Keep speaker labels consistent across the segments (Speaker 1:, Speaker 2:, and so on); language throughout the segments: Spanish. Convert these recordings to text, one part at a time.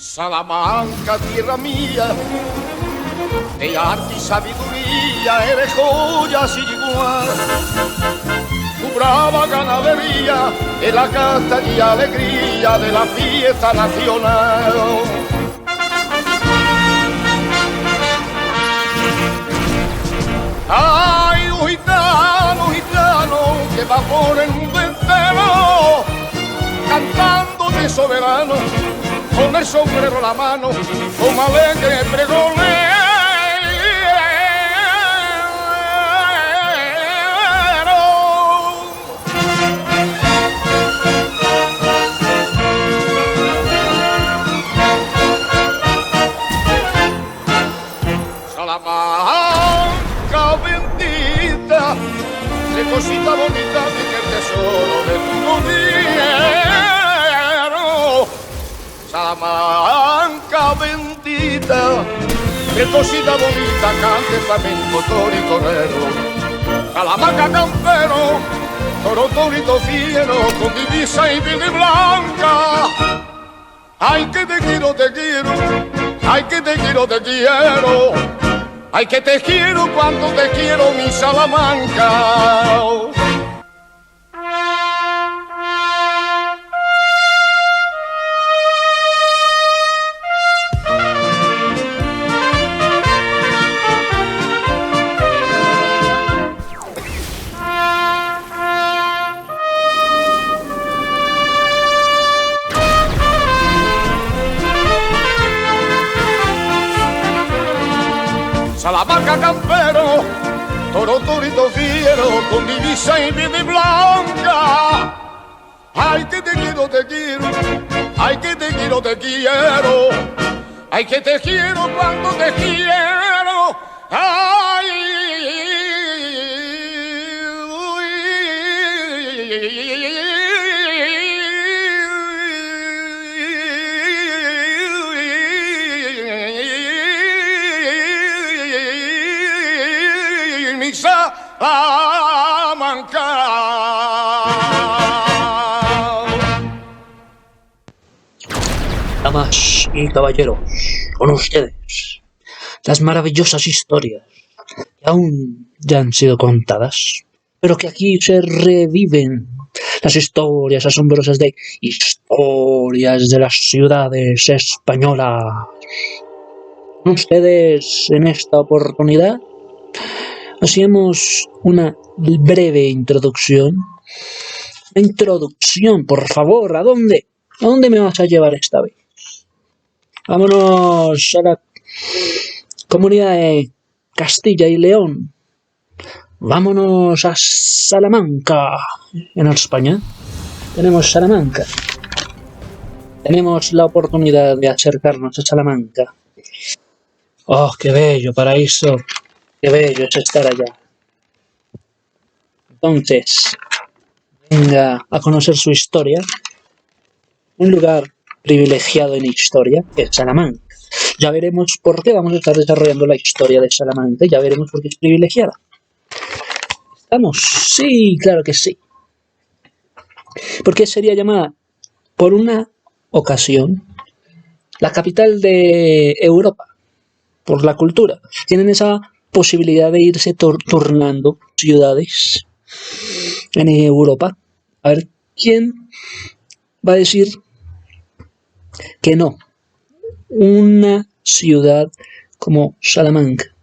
Speaker 1: Salamanca, tierra mía, de arte y sabiduría, eres joya sin igual. Tu brava ganadería es la casta y alegría de la fiesta nacional. Ay, un gitano que va por el mundo entero, cantando de soberano, con el sombrero en la mano, con alegre pregonero. Salamanca bendita, de cosita bonita, que el tesoro de tu dinero. Salamanca bendita, qué cosita bonita, cante flamenco, toro y torero. Salamanca campero, toro, torito fiero, con divisa y verde blanca. Ay, que te quiero, ay, que te quiero, ay, que te quiero cuando te quiero, mi Salamanca. Salamanca campero, toro, torito fiero, con divisa y verde blanca. Ay, que te quiero, ay, que te quiero, ay, que te quiero cuando te quiero. Ay, Salamanca.
Speaker 2: Damas y caballeros, con ustedes, las maravillosas historias que aún ya han sido contadas, pero que aquí se reviven, las historias asombrosas de historias de las ciudades españolas. Con ustedes en esta oportunidad hacíamos una breve introducción. Una introducción, por favor, ¿a dónde? ¿A dónde me vas a llevar esta vez? Vámonos a la comunidad de Castilla y León. Vámonos a Salamanca. En España tenemos Salamanca. Tenemos la oportunidad de acercarnos a Salamanca. ¡Oh, qué bello paraíso! ¡Qué bello es estar allá! Entonces, venga a conocer su historia. Un lugar privilegiado en historia es Salamanca. Ya veremos por qué vamos a estar desarrollando la historia de Salamanca. Ya veremos por qué es privilegiada. ¿Estamos? Sí, claro que sí. ¿Por qué sería llamada por una ocasión la capital de Europa? Por la cultura. Tienen esa posibilidad de irse turnando ciudades en Europa. A ver, ¿quién va a decir que no? Una ciudad como Salamanca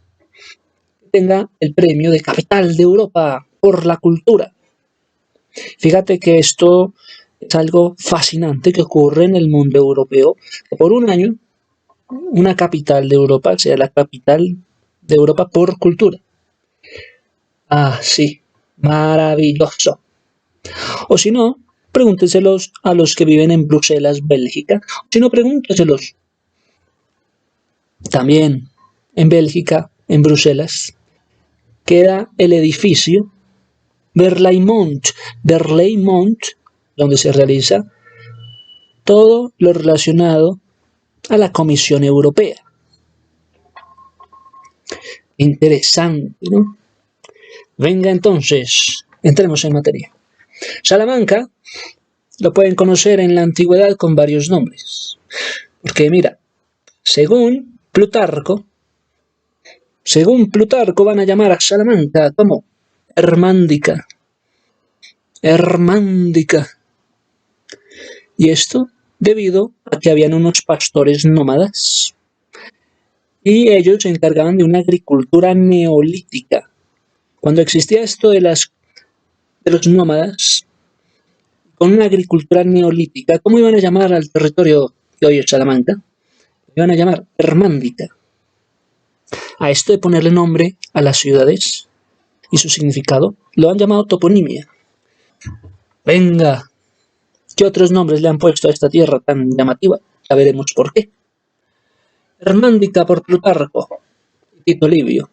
Speaker 2: tenga el premio de capital de Europa por la cultura. Fíjate que esto es algo fascinante que ocurre en el mundo europeo, que por un año una capital de Europa sea la capital de Europa por cultura. Ah, sí, maravilloso. O si no, pregúnteselos a los que viven en Bruselas, Bélgica. O si no, pregúnteselos también en Bélgica, en Bruselas, queda el edificio Berlaymont, donde se realiza todo lo relacionado a la Comisión Europea. Interesante, ¿no? Venga entonces, entremos en materia. Salamanca lo pueden conocer en la antigüedad con varios nombres. Porque mira, según Plutarco, van a llamar a Salamanca como Hermándica. Hermándica. Y esto debido a que habían unos pastores nómadas y ellos se encargaban de una agricultura neolítica. Cuando existía esto de los nómadas, con una agricultura neolítica, ¿cómo iban a llamar al territorio que hoy es Salamanca? Lo iban a llamar Hermándica. A esto de ponerle nombre a las ciudades y su significado, lo han llamado toponimia. Venga, ¿qué otros nombres le han puesto a esta tierra tan llamativa? Ya veremos por qué. Hermándica por Plutarco y Tito Livio.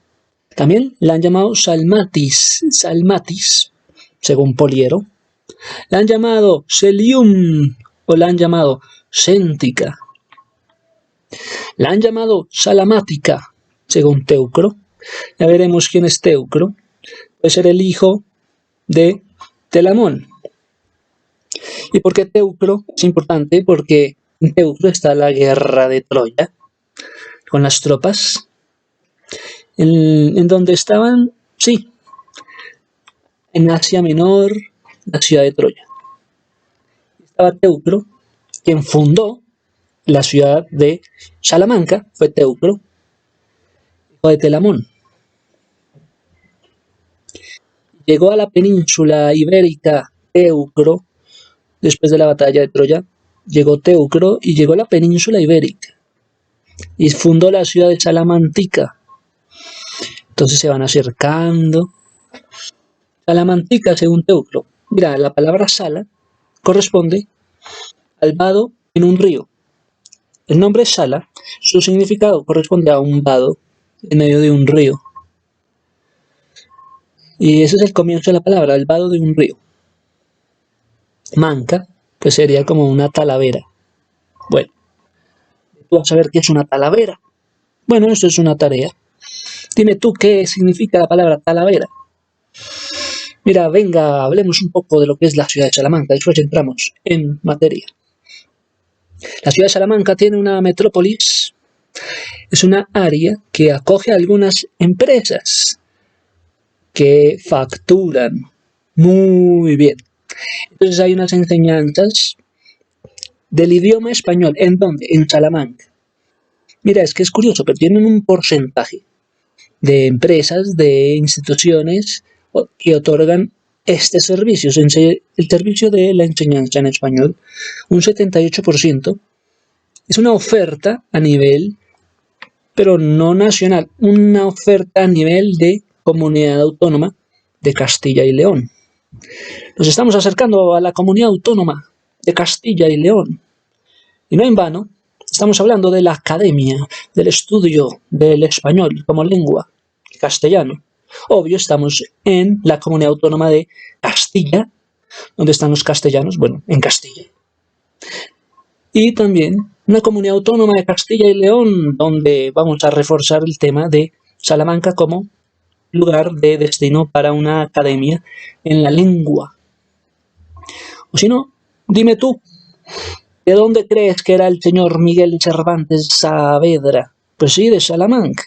Speaker 2: También la han llamado Salmatis, según Poliero. La han llamado Celium o la han llamado Céntica. La han llamado Salamática, según Teucro. Ya veremos quién es Teucro. Puede ser el hijo de Telamón. ¿Y por qué Teucro? Es importante porque en Teucro está la guerra de Troya, con las tropas, en donde estaban, sí, en Asia Menor, la ciudad de Troya. Estaba Teucro, quien fundó la ciudad de Salamanca, fue Teucro, hijo de Telamón. Llegó a la península ibérica Teucro, después de la batalla de Troya, llegó Teucro y llegó a la península ibérica y fundó la ciudad de Salamantica. Entonces se van acercando. Salamantica, según Teucro. Mira, la palabra sala corresponde al vado en un río. El nombre sala, su significado corresponde a un vado en medio de un río. Y ese es el comienzo de la palabra, el vado de un río. Manca, pues sería como una talavera. Bueno, tú vas a ver qué es una talavera. Bueno, esto es una tarea. Dime tú qué significa la palabra talavera. Mira, venga, hablemos un poco de lo que es la ciudad de Salamanca, después entramos en materia. La ciudad de Salamanca tiene una metrópolis, es una área que acoge a algunas empresas que facturan muy bien. Entonces hay unas enseñanzas del idioma español. ¿En dónde? En Salamanca. Mira, es que es curioso, pero tienen un porcentaje de empresas, de instituciones que otorgan este servicio, el servicio de la enseñanza en español. Un 78% es una oferta a nivel, pero no nacional, una oferta a nivel de comunidad autónoma de Castilla y León. Nos estamos acercando a la comunidad autónoma de Castilla y León. Y no en vano, estamos hablando de la academia, del estudio del español como lengua, castellano. Obvio, estamos en la comunidad autónoma de Castilla, donde están los castellanos, bueno, en Castilla. Y también una comunidad autónoma de Castilla y León, donde vamos a reforzar el tema de Salamanca como lugar de destino para una academia en la lengua. O si no, dime tú, ¿de dónde crees que era el señor Miguel de Cervantes Saavedra? Pues sí, de Salamanca.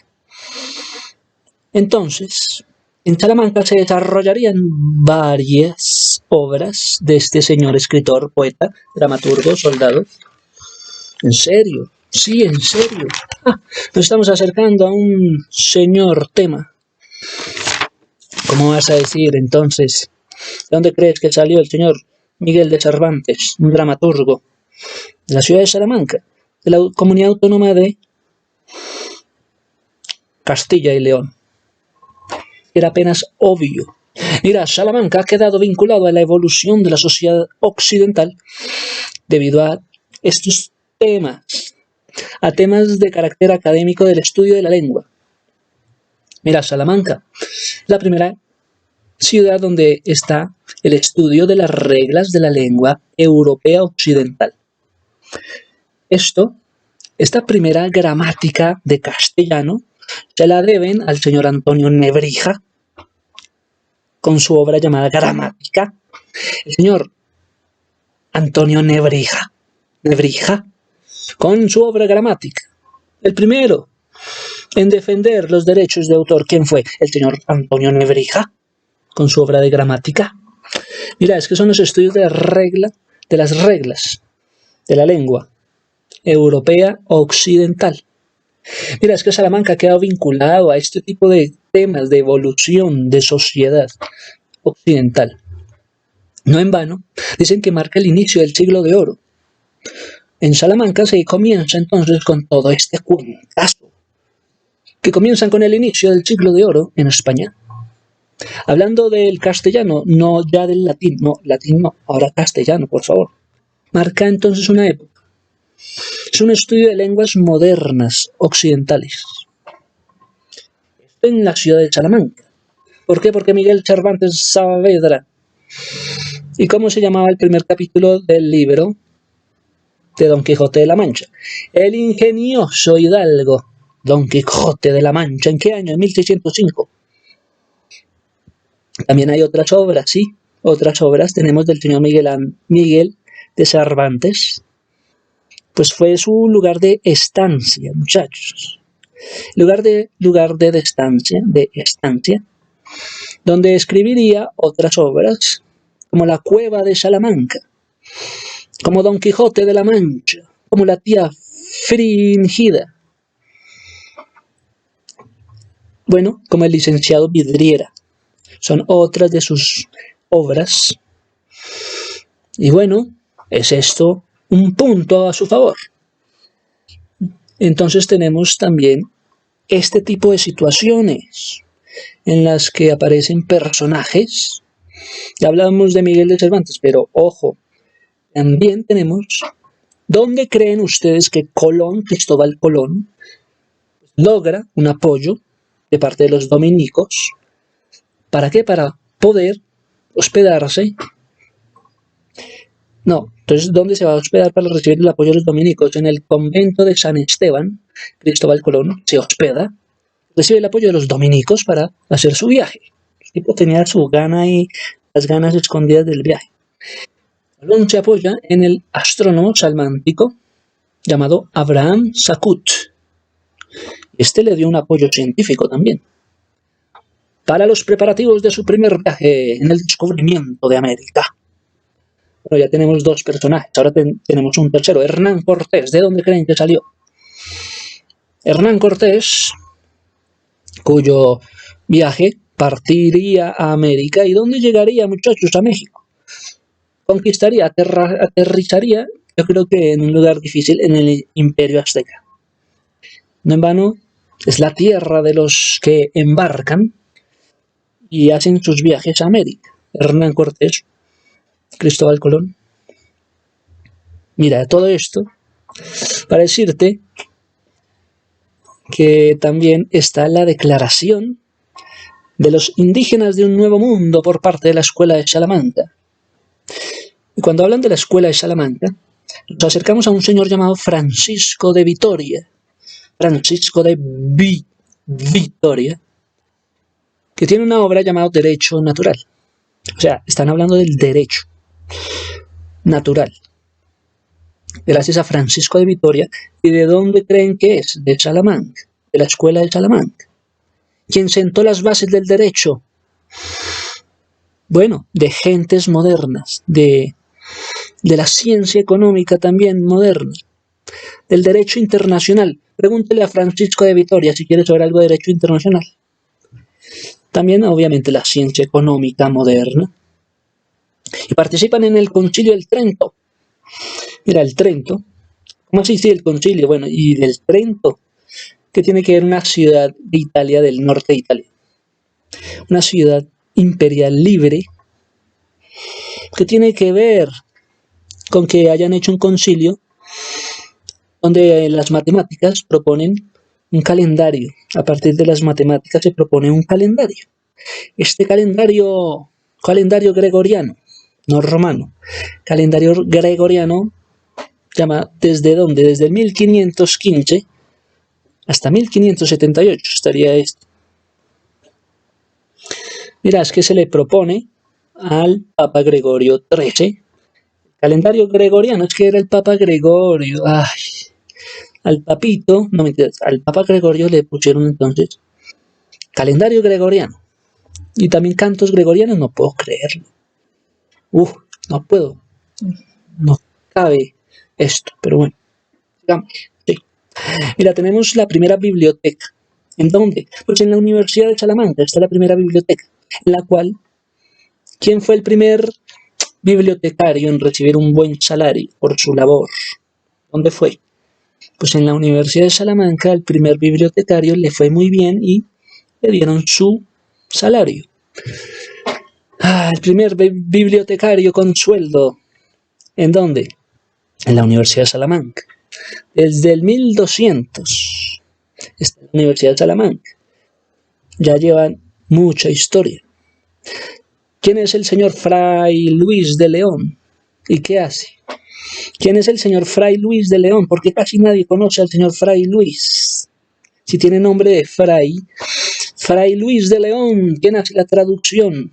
Speaker 2: Entonces, en Salamanca se desarrollarían varias obras de este señor escritor, poeta, dramaturgo, soldado. ¿En serio? Sí, en serio. Nos estamos acercando a un señor tema. ¿Cómo vas a decir entonces? ¿De dónde crees que salió el señor Miguel de Cervantes, un dramaturgo? De la ciudad de Salamanca, de la comunidad autónoma de Castilla y León. Era apenas obvio. Mira, Salamanca ha quedado vinculado a la evolución de la sociedad occidental debido a estos temas, a temas de carácter académico del estudio de la lengua. Mira, Salamanca es la primera ciudad donde está el estudio de las reglas de la lengua europea occidental. Esta primera gramática de castellano se la deben al señor Antonio Nebrija, con su obra llamada Gramática. El señor Antonio Nebrija con su obra Gramática. El primero en defender los derechos de autor, ¿quién fue? El señor Antonio Nebrija, con su obra de Gramática. Mira, es que son los estudios de las reglas de la lengua europea occidental. Mira, es que Salamanca ha quedado vinculado a este tipo de temas de evolución de sociedad occidental. No en vano, dicen que marca el inicio del siglo de oro. En Salamanca se comienza entonces con todo este cuentazo, que comienzan con el inicio del siglo de oro en España. Hablando del castellano, no ya del latín no, ahora castellano, por favor. Marca entonces una época. Es un estudio de lenguas modernas, occidentales. Esto en la ciudad de Salamanca. ¿Por qué? Porque Miguel Cervantes Saavedra. ¿Y cómo se llamaba el primer capítulo del libro de Don Quijote de la Mancha? El ingenioso hidalgo Don Quijote de la Mancha. ¿En qué año? En 1605. También hay otras obras, sí. Otras obras tenemos del señor Miguel de Cervantes. Pues fue su lugar de estancia, muchachos. Lugar de estancia, donde escribiría otras obras, como La Cueva de Salamanca, como Don Quijote de la Mancha, como La Tía Fringida. Bueno, como El Licenciado Vidriera. Son otras de sus obras. Y bueno, es esto un punto a su favor. Entonces tenemos también este tipo de situaciones en las que aparecen personajes. Ya hablamos de Miguel de Cervantes, pero ojo, también tenemos, ¿dónde creen ustedes que Cristóbal Colón, logra un apoyo de parte de los dominicos? ¿Para qué? Para poder hospedarse. No, entonces, ¿dónde se va a hospedar para recibir el apoyo de los dominicos? En el convento de San Esteban. Cristóbal Colón se hospeda, recibe el apoyo de los dominicos para hacer su viaje. El tipo tenía su gana y las ganas escondidas del viaje. Colón se apoya en el astrónomo salmántico llamado Abraham Sakut. Este le dio un apoyo científico también para los preparativos de su primer viaje en el descubrimiento de América. Bueno, ya tenemos dos personajes, ahora tenemos un tercero, Hernán Cortés. ¿De dónde creen que salió? Hernán Cortés, cuyo viaje partiría a América. ¿Y dónde llegaría, muchachos? A México. Conquistaría, aterrizaría, yo creo que en un lugar difícil, en el Imperio Azteca. No en vano, es la tierra de los que embarcan y hacen sus viajes a América. Hernán Cortés, Cristóbal Colón. Mira, todo esto para decirte que también está la declaración de los indígenas de un nuevo mundo por parte de la Escuela de Salamanca. Y cuando hablan de la Escuela de Salamanca, nos acercamos a un señor llamado Francisco de Vitoria. Francisco de Vitoria, que tiene una obra llamada Derecho Natural. O sea, están hablando del derecho natural. Gracias a Francisco de Vitoria. ¿Y de dónde creen que es? De Salamanca, de la Escuela de Salamanca. ¿Quién sentó las bases del derecho? Bueno, de gentes modernas, de la ciencia económica también moderna, del derecho internacional. Pregúntele a Francisco de Vitoria si quiere saber algo de derecho internacional. También, obviamente, la ciencia económica moderna. Y participan en el Concilio del Trento. Mira, el Trento. ¿Cómo así? Sí, el concilio. Bueno, y del Trento, que tiene que ver una ciudad de Italia, del norte de Italia. Una ciudad imperial libre, que tiene que ver con que hayan hecho un concilio donde las matemáticas proponen un calendario. A partir de las matemáticas se propone un calendario. Este calendario gregoriano, no romano, calendario gregoriano, llama ¿desde dónde? Desde el 1515 hasta 1578 estaría esto. Mira, es que se le propone al Papa Gregorio XIII. Calendario gregoriano, es que era el Papa Gregorio. Ay, Al papito, no mentiras, al Papa Gregorio le pusieron entonces calendario gregoriano y también cantos gregorianos, no puedo creerlo. No puedo, no cabe esto, pero bueno, digamos, sí. Mira, tenemos la primera biblioteca. ¿En dónde? Pues en la Universidad de Salamanca está la primera biblioteca, en la cual, ¿quién fue el primer bibliotecario en recibir un buen salario por su labor? ¿Dónde fue? Pues en la Universidad de Salamanca al primer bibliotecario le fue muy bien y le dieron su salario. El primer bibliotecario con sueldo. ¿En dónde? En la Universidad de Salamanca. Desde el 1200 está en la Universidad de Salamanca. Ya llevan mucha historia. ¿Quién es el señor Fray Luis de León? ¿Y qué hace? ¿Quién es el señor Fray Luis de León? Porque casi nadie conoce al señor Fray Luis. Si tiene nombre de Fray, Fray Luis de León, ¿quién hace la traducción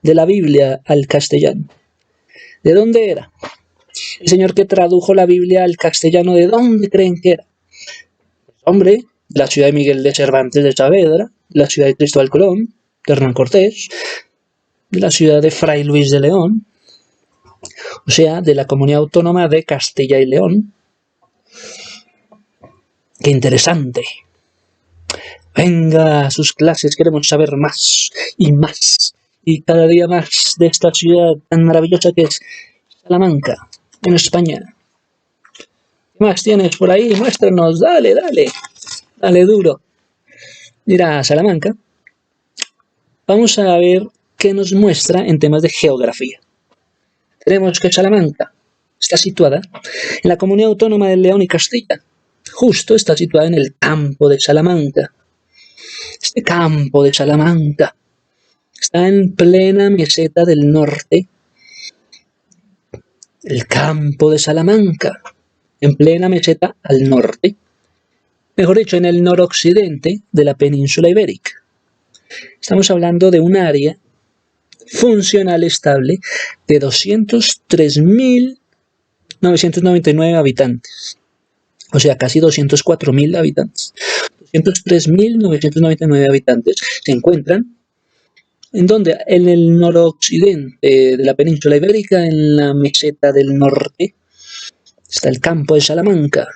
Speaker 2: de la Biblia al castellano? ¿De dónde era? El señor que tradujo la Biblia al castellano, ¿de dónde creen que era? Hombre, de la ciudad de Miguel de Cervantes de Saavedra, de la ciudad de Cristóbal Colón, de Hernán Cortés, de la ciudad de Fray Luis de León, o sea, de la Comunidad Autónoma de Castilla y León. ¡Qué interesante! Venga a sus clases, queremos saber más y más, y cada día más de esta ciudad tan maravillosa que es Salamanca, en España. ¿Qué más tienes por ahí? Muéstranos, dale duro. Mira, Salamanca. Vamos a ver qué nos muestra en temas de geografía. Tenemos que Salamanca está situada en la Comunidad Autónoma de León y Castilla. Justo está situada en el campo de Salamanca. Este campo de Salamanca está en plena meseta del norte. El campo de Salamanca, en plena meseta al norte. Mejor dicho, en el noroccidente de la península ibérica. Estamos hablando de un área funcional estable de 203.999 habitantes. O sea, casi 204.000 habitantes. 203.999 habitantes se encuentran en donde en el noroccidente de la península ibérica, en la meseta del norte, está el campo de Salamanca.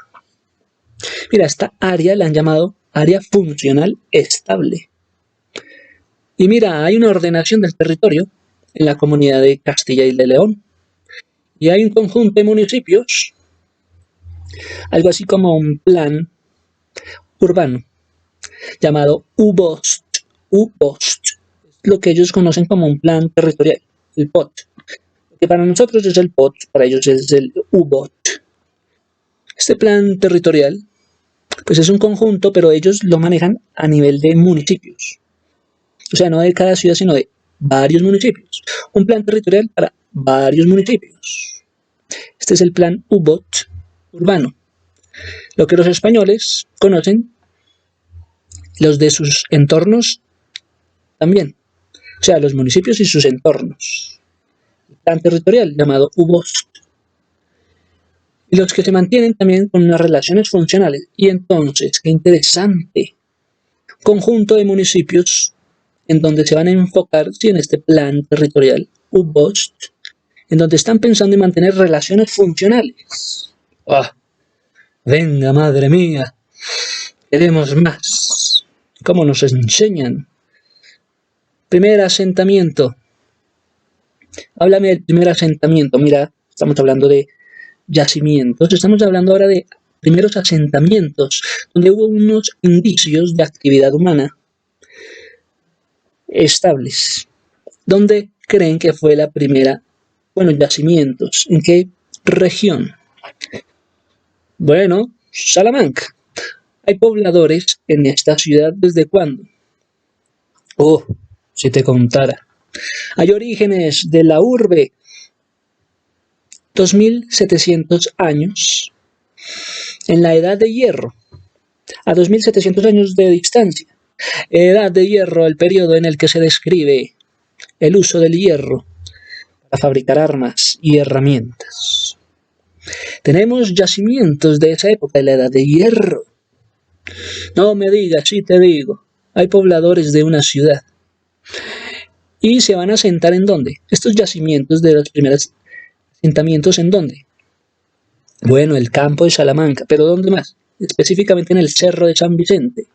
Speaker 2: Mira, esta área la han llamado área funcional estable. Y mira, hay una ordenación del territorio en la comunidad de Castilla y de León. Y hay un conjunto de municipios, algo así como un plan urbano, llamado UBOST. UBOST, lo que ellos conocen como un plan territorial, el POT. Que para nosotros es el POT, para ellos es el UBOT. Este plan territorial, pues es un conjunto, pero ellos lo manejan a nivel de municipios. O sea, no de cada ciudad, sino de varios municipios. Un plan territorial para varios municipios. Este es el plan UBOT urbano. Lo que los españoles conocen, los de sus entornos también. O sea, los municipios y sus entornos. El plan territorial llamado UBOST. Y los que se mantienen también con unas relaciones funcionales. Y entonces, qué interesante. Conjunto de municipios en donde se van a enfocar en este plan territorial UBOST, en donde están pensando en mantener relaciones funcionales. Venga, madre mía, queremos más. ¿Cómo nos enseñan? Primer asentamiento. Háblame del primer asentamiento. Mira, estamos hablando de yacimientos. Estamos hablando ahora de primeros asentamientos, donde hubo unos indicios de actividad humana estables. ¿Dónde creen que fue la primera? Bueno, yacimientos. ¿En qué región? Bueno, Salamanca. ¿Hay pobladores en esta ciudad desde cuándo? Si te contara. Hay orígenes de la urbe. 2700 años. En la Edad de Hierro. A 2700 años de distancia. Edad de Hierro, el periodo en el que se describe el uso del hierro para fabricar armas y herramientas. Tenemos yacimientos de esa época, de la Edad de Hierro. No me digas, sí te digo. Hay pobladores de una ciudad. ¿Y se van a asentar en dónde? Estos yacimientos de los primeros asentamientos, ¿en dónde? Bueno, el campo de Salamanca, pero ¿dónde más? Específicamente en el Cerro de San Vicente,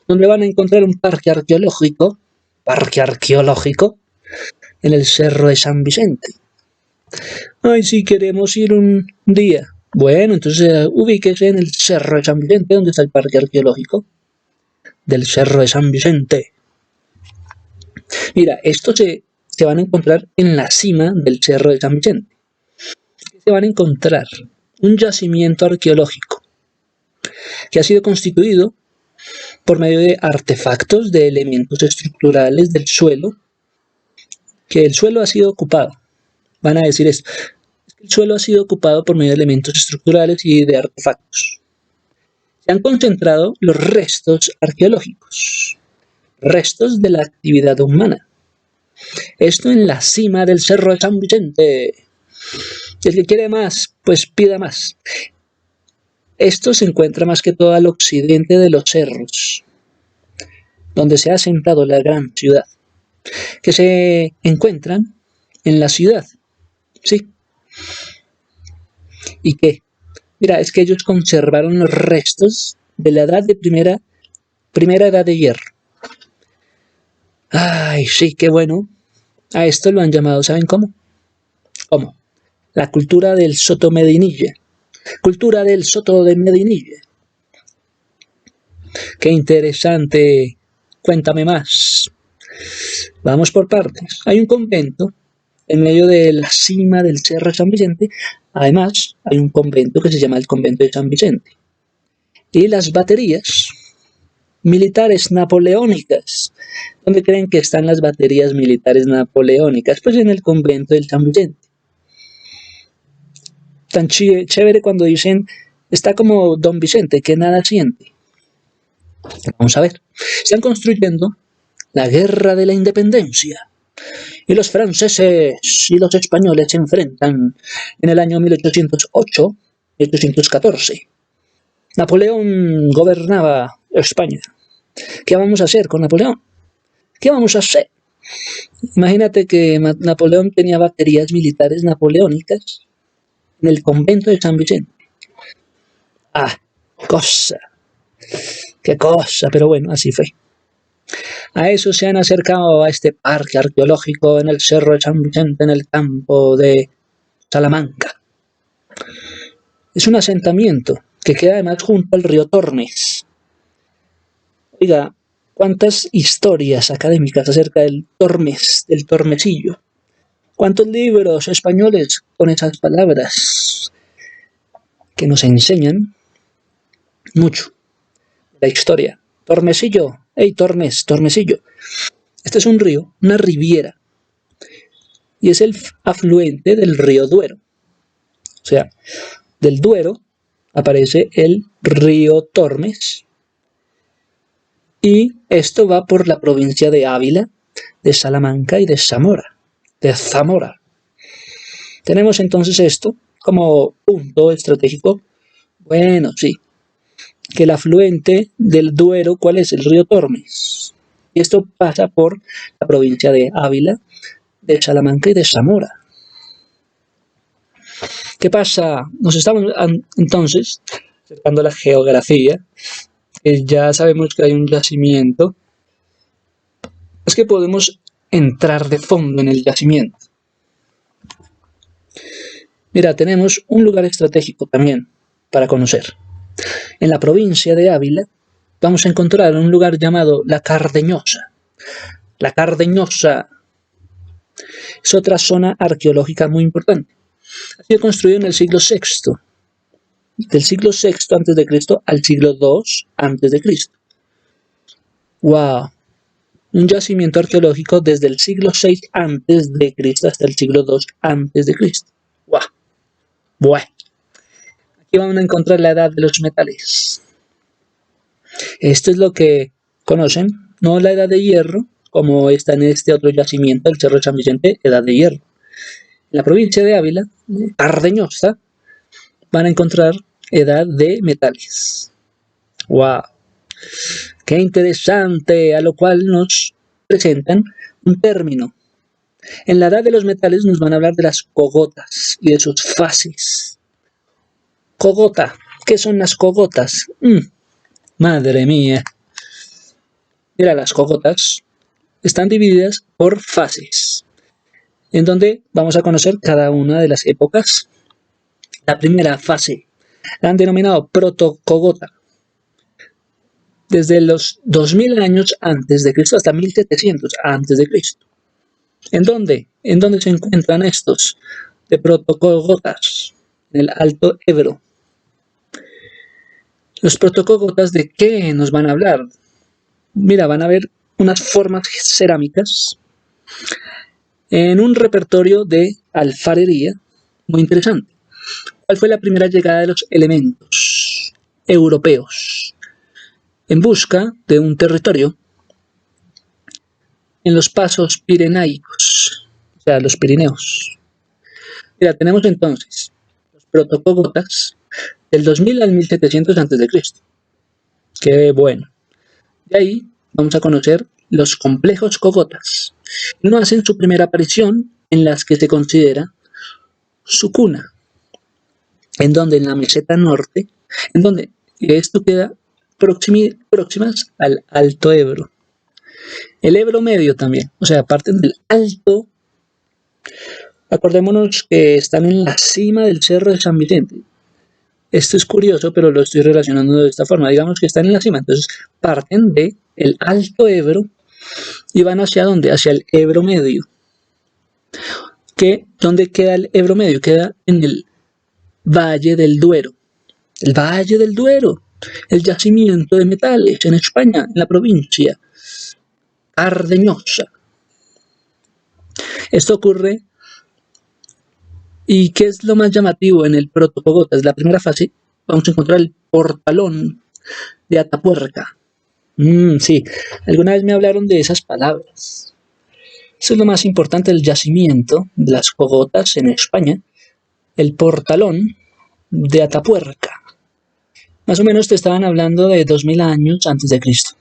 Speaker 2: donde van a encontrar un parque arqueológico en el Cerro de San Vicente. Ay, si queremos ir un día. Bueno, entonces ubíquese en el Cerro de San Vicente, donde está el parque arqueológico del Cerro de San Vicente. Mira, estos se van a encontrar en la cima del Cerro de San Vicente. Se van a encontrar un yacimiento arqueológico que ha sido constituido por medio de artefactos, de elementos estructurales del suelo, que el suelo ha sido ocupado. Van a decir esto, el suelo ha sido ocupado por medio de elementos estructurales y de artefactos. Se han concentrado los restos arqueológicos, restos de la actividad humana. Esto en la cima del Cerro de San Vicente. El que quiere más, pues pida más. Esto se encuentra más que todo al occidente de los cerros, donde se ha asentado la gran ciudad, que se encuentran en la ciudad, ¿sí? ¿Y qué? Mira, es que ellos conservaron los restos de la edad de primera edad de hierro. Ay, sí, qué bueno. A esto lo han llamado, ¿saben cómo? ¿Cómo? La cultura del Soto Medinilla. Cultura del Soto de Medinilla. Qué interesante. Cuéntame más. Vamos por partes. Hay un convento en medio de la cima del Cerro de San Vicente. Además, hay un convento que se llama el Convento de San Vicente. Y las baterías militares napoleónicas. ¿Dónde creen que están las baterías militares napoleónicas? Pues en el convento del San Vicente. Tan chévere cuando dicen, está como Don Vicente, que nada siente. Vamos a ver. Están construyendo la Guerra de la Independencia. Y los franceses y los españoles se enfrentan en el año 1808-1814. Napoleón gobernaba España. ¿Qué vamos a hacer con Napoleón? ¿Qué vamos a hacer? Imagínate que Napoleón tenía baterías militares napoleónicas en el convento de San Vicente. Ah, qué cosa, pero bueno, así fue. A eso se han acercado a este parque arqueológico en el Cerro de San Vicente, en el campo de Salamanca. Es un asentamiento que queda además junto al río Tormes. Oiga, ¿cuántas historias académicas acerca del Tormes, del Tormesillo? ¿Cuántos libros españoles con esas palabras que nos enseñan mucho la historia? Tormesillo, hey Tormes, Tormesillo. Este es un río, una riviera, y es el afluente del río Duero. O sea, del Duero aparece el río Tormes, y esto va por la provincia de Ávila, de Salamanca y de Zamora. Tenemos entonces esto como punto estratégico. Bueno, sí, que el afluente del Duero, ¿cuál es? El río Tormes. Y esto pasa por la provincia de Ávila, de Salamanca y de Zamora. ¿Qué pasa? Nos estamos entonces acercando a la geografía, que ya sabemos que hay un yacimiento. Es que podemos entrar de fondo en el yacimiento. Mira, tenemos un lugar estratégico también para conocer. En la provincia de Ávila vamos a encontrar un lugar llamado La Cardeñosa. La Cardeñosa es otra zona arqueológica muy importante. Ha sido construido en el siglo VI, del siglo VI a.C. al siglo II a.C. ¡Wow! Un yacimiento arqueológico desde el siglo VI a.C. hasta el siglo II a.C. ¡Wow! Bueno, aquí vamos a encontrar la edad de los metales. Esto es lo que conocen, no la edad de hierro, como está en este otro yacimiento, el Cerro de San Vicente, edad de hierro. En la provincia de Ávila, Cardeñosa, van a encontrar edad de metales. ¡Wow! ¡Qué interesante! A lo cual nos presentan un término. En la edad de los metales nos van a hablar de las cogotas y de sus fases. Cogota. ¿Qué son las cogotas? Madre mía. Mira, las cogotas están divididas por fases, en donde vamos a conocer cada una de las épocas. La primera fase la han denominado protocogota, desde los 2000 años antes de Cristo hasta 1700 antes de Cristo. ¿En dónde? ¿En dónde se encuentran estos de protocogotas? En el Alto Ebro. Los protocogotas, ¿de qué nos van a hablar? Mira, van a ver unas formas cerámicas en un repertorio de alfarería muy interesante. ¿Cuál fue la primera llegada de los elementos europeos en busca de un territorio? En los pasos pirenaicos, o sea, los Pirineos. Mira, tenemos entonces los protocogotas del 2000 al 1700 a.C. Qué bueno. De ahí vamos a conocer los complejos cogotas. No hacen su primera aparición en las que se considera su cuna, en donde en la meseta norte, en donde esto queda próximas al Alto Ebro. El Ebro medio también, o sea, parten del Alto. Acordémonos que están en la cima del Cerro de San Vicente. Esto es curioso, pero lo estoy relacionando de esta forma. Digamos que están en la cima, entonces parten de el Alto Ebro y van hacia ¿dónde? Hacia el Ebro medio. ¿Dónde queda el Ebro medio? Queda en el Valle del Duero. El Valle del Duero, el yacimiento de metales en España, en la provincia Cardeñosa. Esto ocurre. ¿Y qué es lo más llamativo en el protocogotas? La primera fase vamos a encontrar el portalón de Atapuerca. Sí, alguna vez me hablaron de esas palabras. Eso es lo más importante del yacimiento de las cogotas en España. El portalón de Atapuerca. Más o menos te estaban hablando de 2000 años antes de Cristo.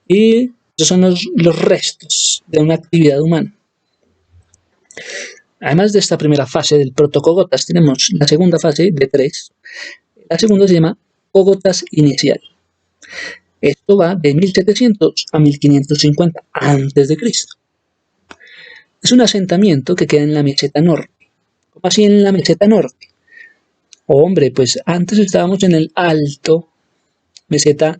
Speaker 2: Y esos son los restos de una actividad humana. Además de esta primera fase del protocogotas, tenemos la segunda fase de 3. La segunda se llama cogotas inicial. Esto va de 1700 a 1550 a.C. Es un asentamiento que queda en la meseta norte. ¿Cómo así en la meseta norte? Hombre, pues antes estábamos en el alto, meseta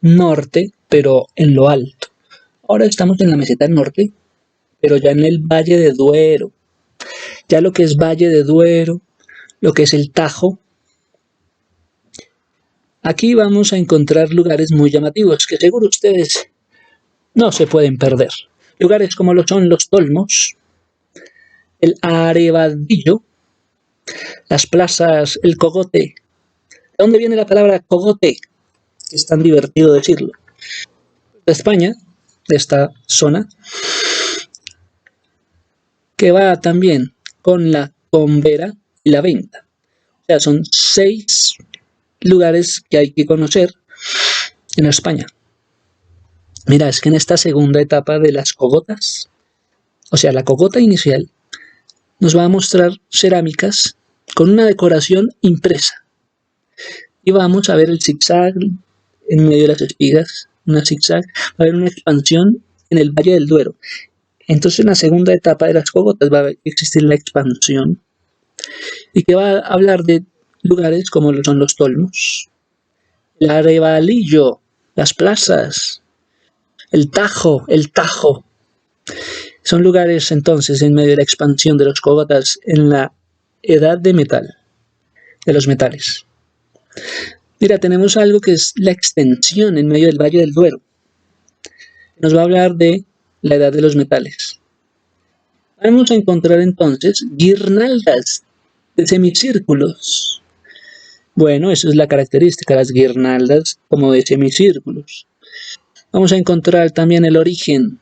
Speaker 2: norte, pero en lo alto. Ahora estamos en la meseta norte, pero ya en el Valle de Duero. Ya lo que es Valle de Duero, lo que es el Tajo. Aquí vamos a encontrar lugares muy llamativos que seguro ustedes no se pueden perder. Lugares como lo son los Tolmos, el Arevadillo, las plazas, el Cogote. ¿De dónde viene la palabra cogote? Es tan divertido decirlo. De España, de esta zona, que va también con la Combera y la Venta. O sea, son 6 lugares que hay que conocer en España. Mira, es que en esta segunda etapa de las cogotas, o sea, la cogota inicial, nos va a mostrar cerámicas con una decoración impresa. Y vamos a ver el zigzag en medio de las espigas, una zigzag, va a haber una expansión en el Valle del Duero. Entonces en la segunda etapa de las cogotas va a existir la expansión y que va a hablar de lugares como son los Tolmos, el Arevalillo, las plazas, el Tajo. Son lugares entonces en medio de la expansión de los cogotas en la edad de metal, de los metales. Mira, tenemos algo que es la extensión en medio del Valle del Duero. Nos va a hablar de la edad de los metales. Vamos a encontrar entonces guirnaldas de semicírculos. Bueno, eso es la característica, las guirnaldas como de semicírculos. Vamos a encontrar también el origen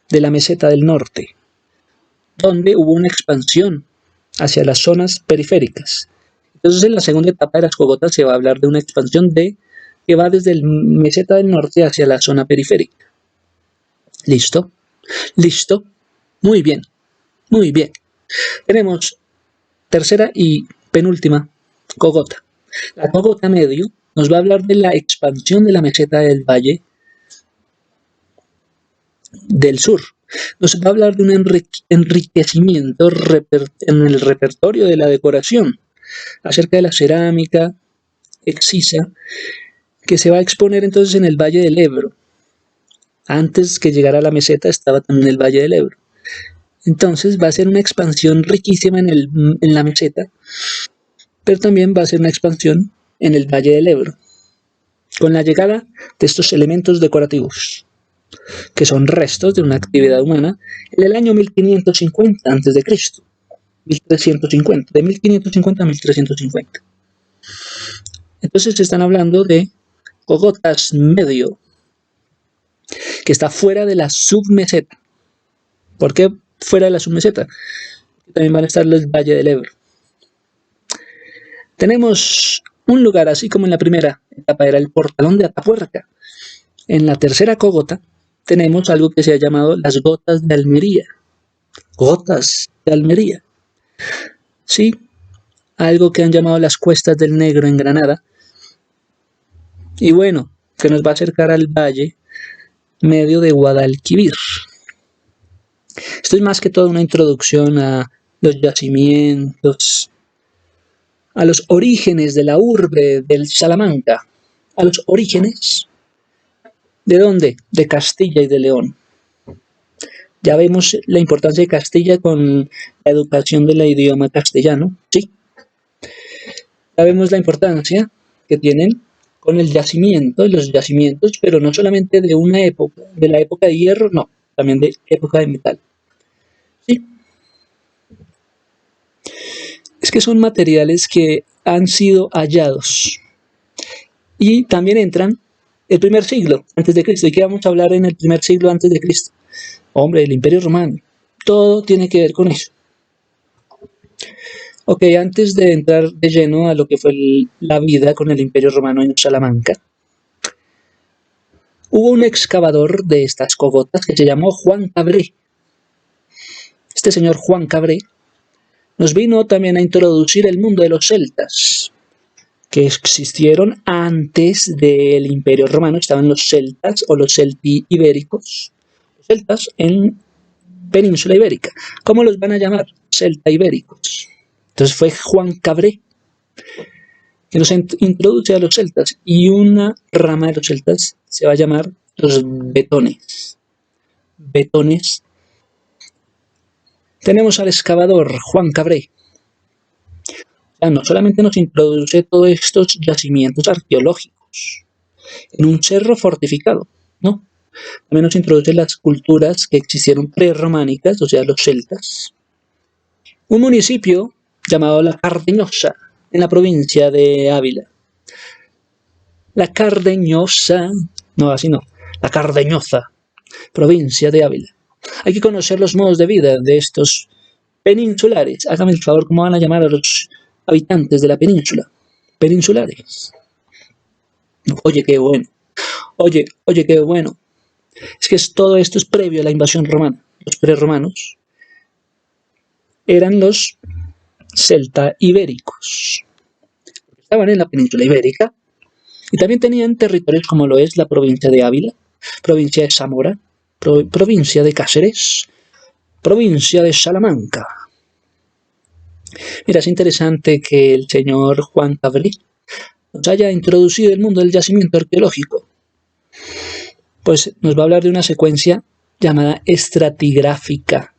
Speaker 2: de la meseta del norte, donde hubo una expansión hacia las zonas periféricas. Entonces en la segunda etapa de las cogotas se va a hablar de una expansión que va desde el meseta del norte hacia la zona periférica. ¿Listo? ¿Listo? Muy bien, muy bien. Tenemos tercera y penúltima cogota. La cogota medio nos va a hablar de la expansión de la meseta del valle del sur. Nos va a hablar de un enriquecimiento en el repertorio de la decoración, acerca de la cerámica excisa que se va a exponer entonces en el Valle del Ebro. Antes que llegara a la meseta estaba también el Valle del Ebro. Entonces va a ser una expansión riquísima en la meseta, pero también va a ser una expansión en el Valle del Ebro, con la llegada de estos elementos decorativos, que son restos de una actividad humana en el año 1550 a.C. 1350, de 1550 a 1350. Entonces se están hablando de cogotas medio, que está fuera de la submeseta. ¿Por qué fuera de la submeseta? También van a estar el Valle del Ebro. Tenemos un lugar, así como en la primera etapa era el portalón de Atapuerca. En la tercera cogota tenemos algo que se ha llamado las gotas de Almería. Gotas de Almería. Sí, algo que han llamado las Cuestas del Negro en Granada. Y bueno, que nos va a acercar al valle medio de Guadalquivir. Esto es más que todo una introducción a los yacimientos, a los orígenes de la urbe del Salamanca, a los orígenes ¿de dónde? De Castilla y de León. Ya vemos la importancia de Castilla con la educación del idioma castellano, ¿sí? Ya vemos la importancia que tienen con el yacimiento, los yacimientos, pero no solamente de una época, de la época de hierro, no, también de época de metal. ¿Sí? Es que son materiales que han sido hallados. Y también entran el primer siglo antes de Cristo. ¿Y qué vamos a hablar en el primer siglo antes de Cristo? Hombre, el Imperio Romano. Todo tiene que ver con eso. Ok, antes de entrar de lleno a lo que fue la vida con el Imperio Romano en Salamanca, hubo un excavador de estas cogotas que se llamó Juan Cabré. Este señor Juan Cabré nos vino también a introducir el mundo de los celtas, que existieron antes del Imperio Romano. Estaban los celtas o los celti-ibéricos, los celtas en península ibérica. ¿Cómo los van a llamar? Celta-ibéricos. Entonces fue Juan Cabré que nos introduce a los celtas, y una rama de los celtas se va a llamar los betones. Betones. Tenemos al excavador Juan Cabré. O sea, no solamente nos introduce todos estos yacimientos arqueológicos en un cerro fortificado, ¿no? También nos introduce las culturas que existieron prerrománicas, o sea, los celtas. Un municipio llamado La Cardeñosa, en la provincia de Ávila. La Cardeñosa, no, así no, La Cardeñosa, provincia de Ávila. Hay que conocer los modos de vida de estos peninsulares. Hágame el favor, ¿cómo van a llamar a los habitantes de la península? Peninsulares. Oye, qué bueno. Oye, qué bueno. Es que todo esto es previo a la invasión romana. Los prerromanos eran los celta-ibéricos. Estaban en la península ibérica y también tenían territorios como lo es la provincia de Ávila, provincia de Zamora, provincia de Cáceres, provincia de Salamanca. Mira, es interesante que el señor Juan Cabré nos haya introducido el mundo del yacimiento arqueológico. Pues nos va a hablar de una secuencia llamada estratigráfica,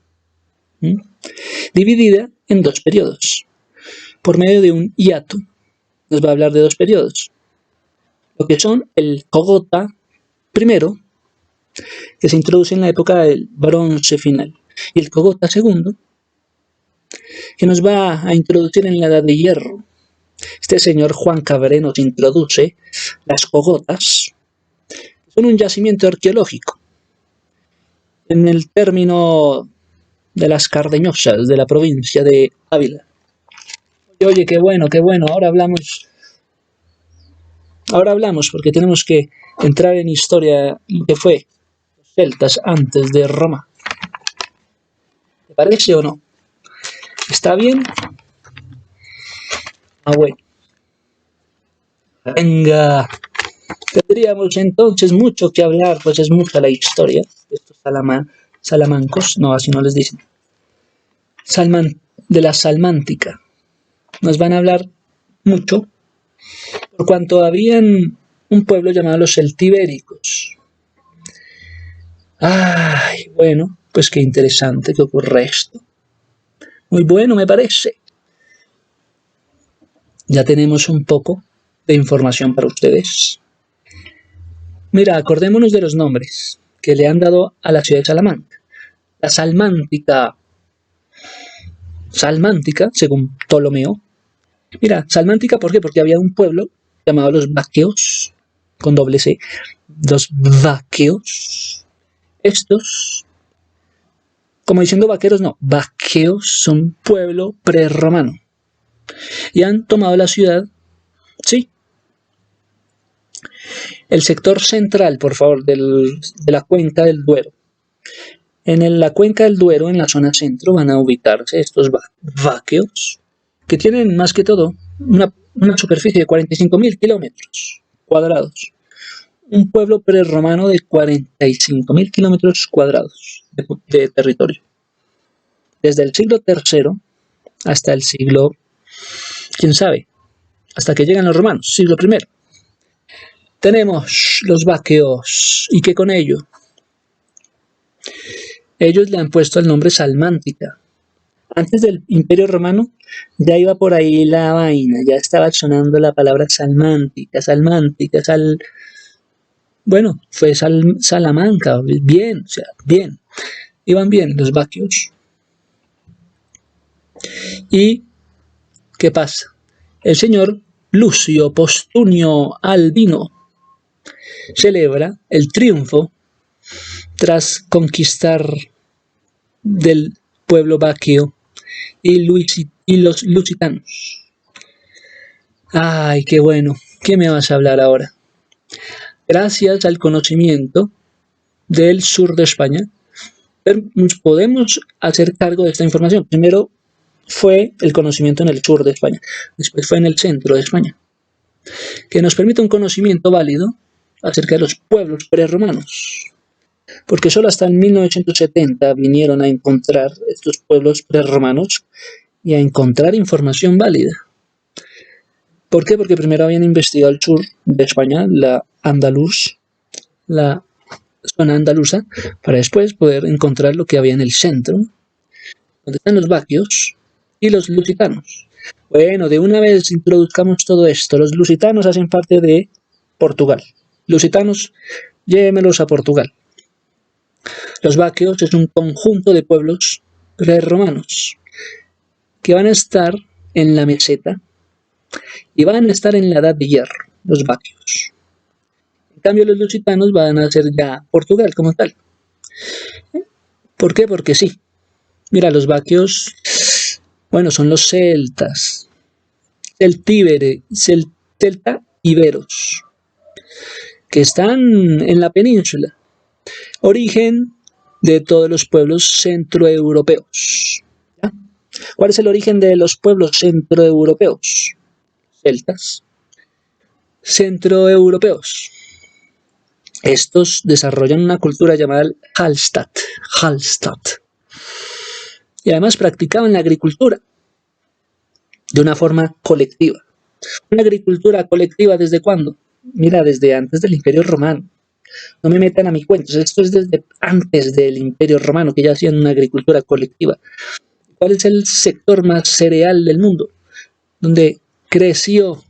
Speaker 2: dividida en dos periodos. Por medio de un hiato, nos va a hablar de dos periodos. Lo que son el cogota primero, que se introduce en la época del bronce final, y el cogota segundo, que nos va a introducir en la edad de hierro. Este señor Juan Cabré nos introduce las cogotas, que son un yacimiento arqueológico. En el término de las Cardeñosas, de la provincia de Ávila. Oye, qué bueno, ahora hablamos porque tenemos que entrar en historia lo que fue los celtas antes de Roma. ¿Te parece o no? ¿Está bien? Ah, bueno. Venga. Tendríamos entonces mucho que hablar, pues es mucha la historia de estos salamancos, no, así no les dicen. De la Salmántica. Nos van a hablar mucho, por cuanto habían un pueblo llamado los celtibéricos. Ay, bueno, pues qué interesante que ocurre esto. Muy bueno, me parece. Ya tenemos un poco de información para ustedes. Mira, acordémonos de los nombres que le han dado a la ciudad de Salamanca. La Salmántica, según Ptolomeo. Mira, Salmántica, ¿por qué? Porque había un pueblo llamado los Vaqueos, con doble C, los Vaqueos. Estos, como diciendo vaqueros, no, Vaqueos son un pueblo prerromano. Y han tomado la ciudad, sí. El sector central, por favor, de la cuenca del Duero. En la cuenca del Duero, en la zona centro, van a ubicarse estos vaqueos, que tienen más que todo una superficie de 45.000 kilómetros cuadrados. Un pueblo prerromano de 45.000 kilómetros cuadrados de territorio. Desde el siglo III hasta el siglo, quién sabe, hasta que llegan los romanos, siglo I. Tenemos los vaqueos, y que con ello ellos le han puesto el nombre Salmántica. Antes del Imperio Romano ya iba por ahí la vaina, ya estaba sonando la palabra Salmántica, bueno, fue Salamanca, bien, o sea, bien. Iban bien los vaqueos. ¿Y qué pasa? El señor Lucio Postunio Albino celebra el triunfo tras conquistar del pueblo vaqueo y los lusitanos. Ay, qué bueno. ¿Qué me vas a hablar ahora? Gracias al conocimiento del sur de España, nos podemos hacer cargo de esta información. Primero fue el conocimiento en el sur de España, después fue en el centro de España, que nos permite un conocimiento válido acerca de los pueblos prerromanos. Porque solo hasta en 1970 vinieron a encontrar estos pueblos prerromanos y a encontrar información válida. ¿Por qué? Porque primero habían investigado el sur de España, la zona andaluza, para después poder encontrar lo que había en el centro, donde están los vaqueos y los lusitanos. Bueno, de una vez introduzcamos todo esto. Los lusitanos hacen parte de Portugal. Lusitanos, llévemelos a Portugal. Los vaqueos es un conjunto de pueblos prerromanos que van a estar en la meseta y van a estar en la Edad de Hierro, los vaqueos. En cambio, los lusitanos van a ser ya Portugal como tal. ¿Por qué? Porque sí. Mira, los vaqueos, bueno, son los celtas, celta iberos, que están en la península. Origen de todos los pueblos centroeuropeos. ¿Ya? ¿Cuál es el origen de los pueblos centroeuropeos? Celtas. Centroeuropeos. Estos desarrollan una cultura llamada Hallstatt. Y además practicaban la agricultura de una forma colectiva. ¿Una agricultura colectiva desde cuándo? Mira, desde antes del Imperio Romano. No me metan a mi cuento, esto es desde antes del Imperio Romano, que ya hacían una agricultura colectiva. ¿Cuál es el sector más cereal del mundo? Donde creció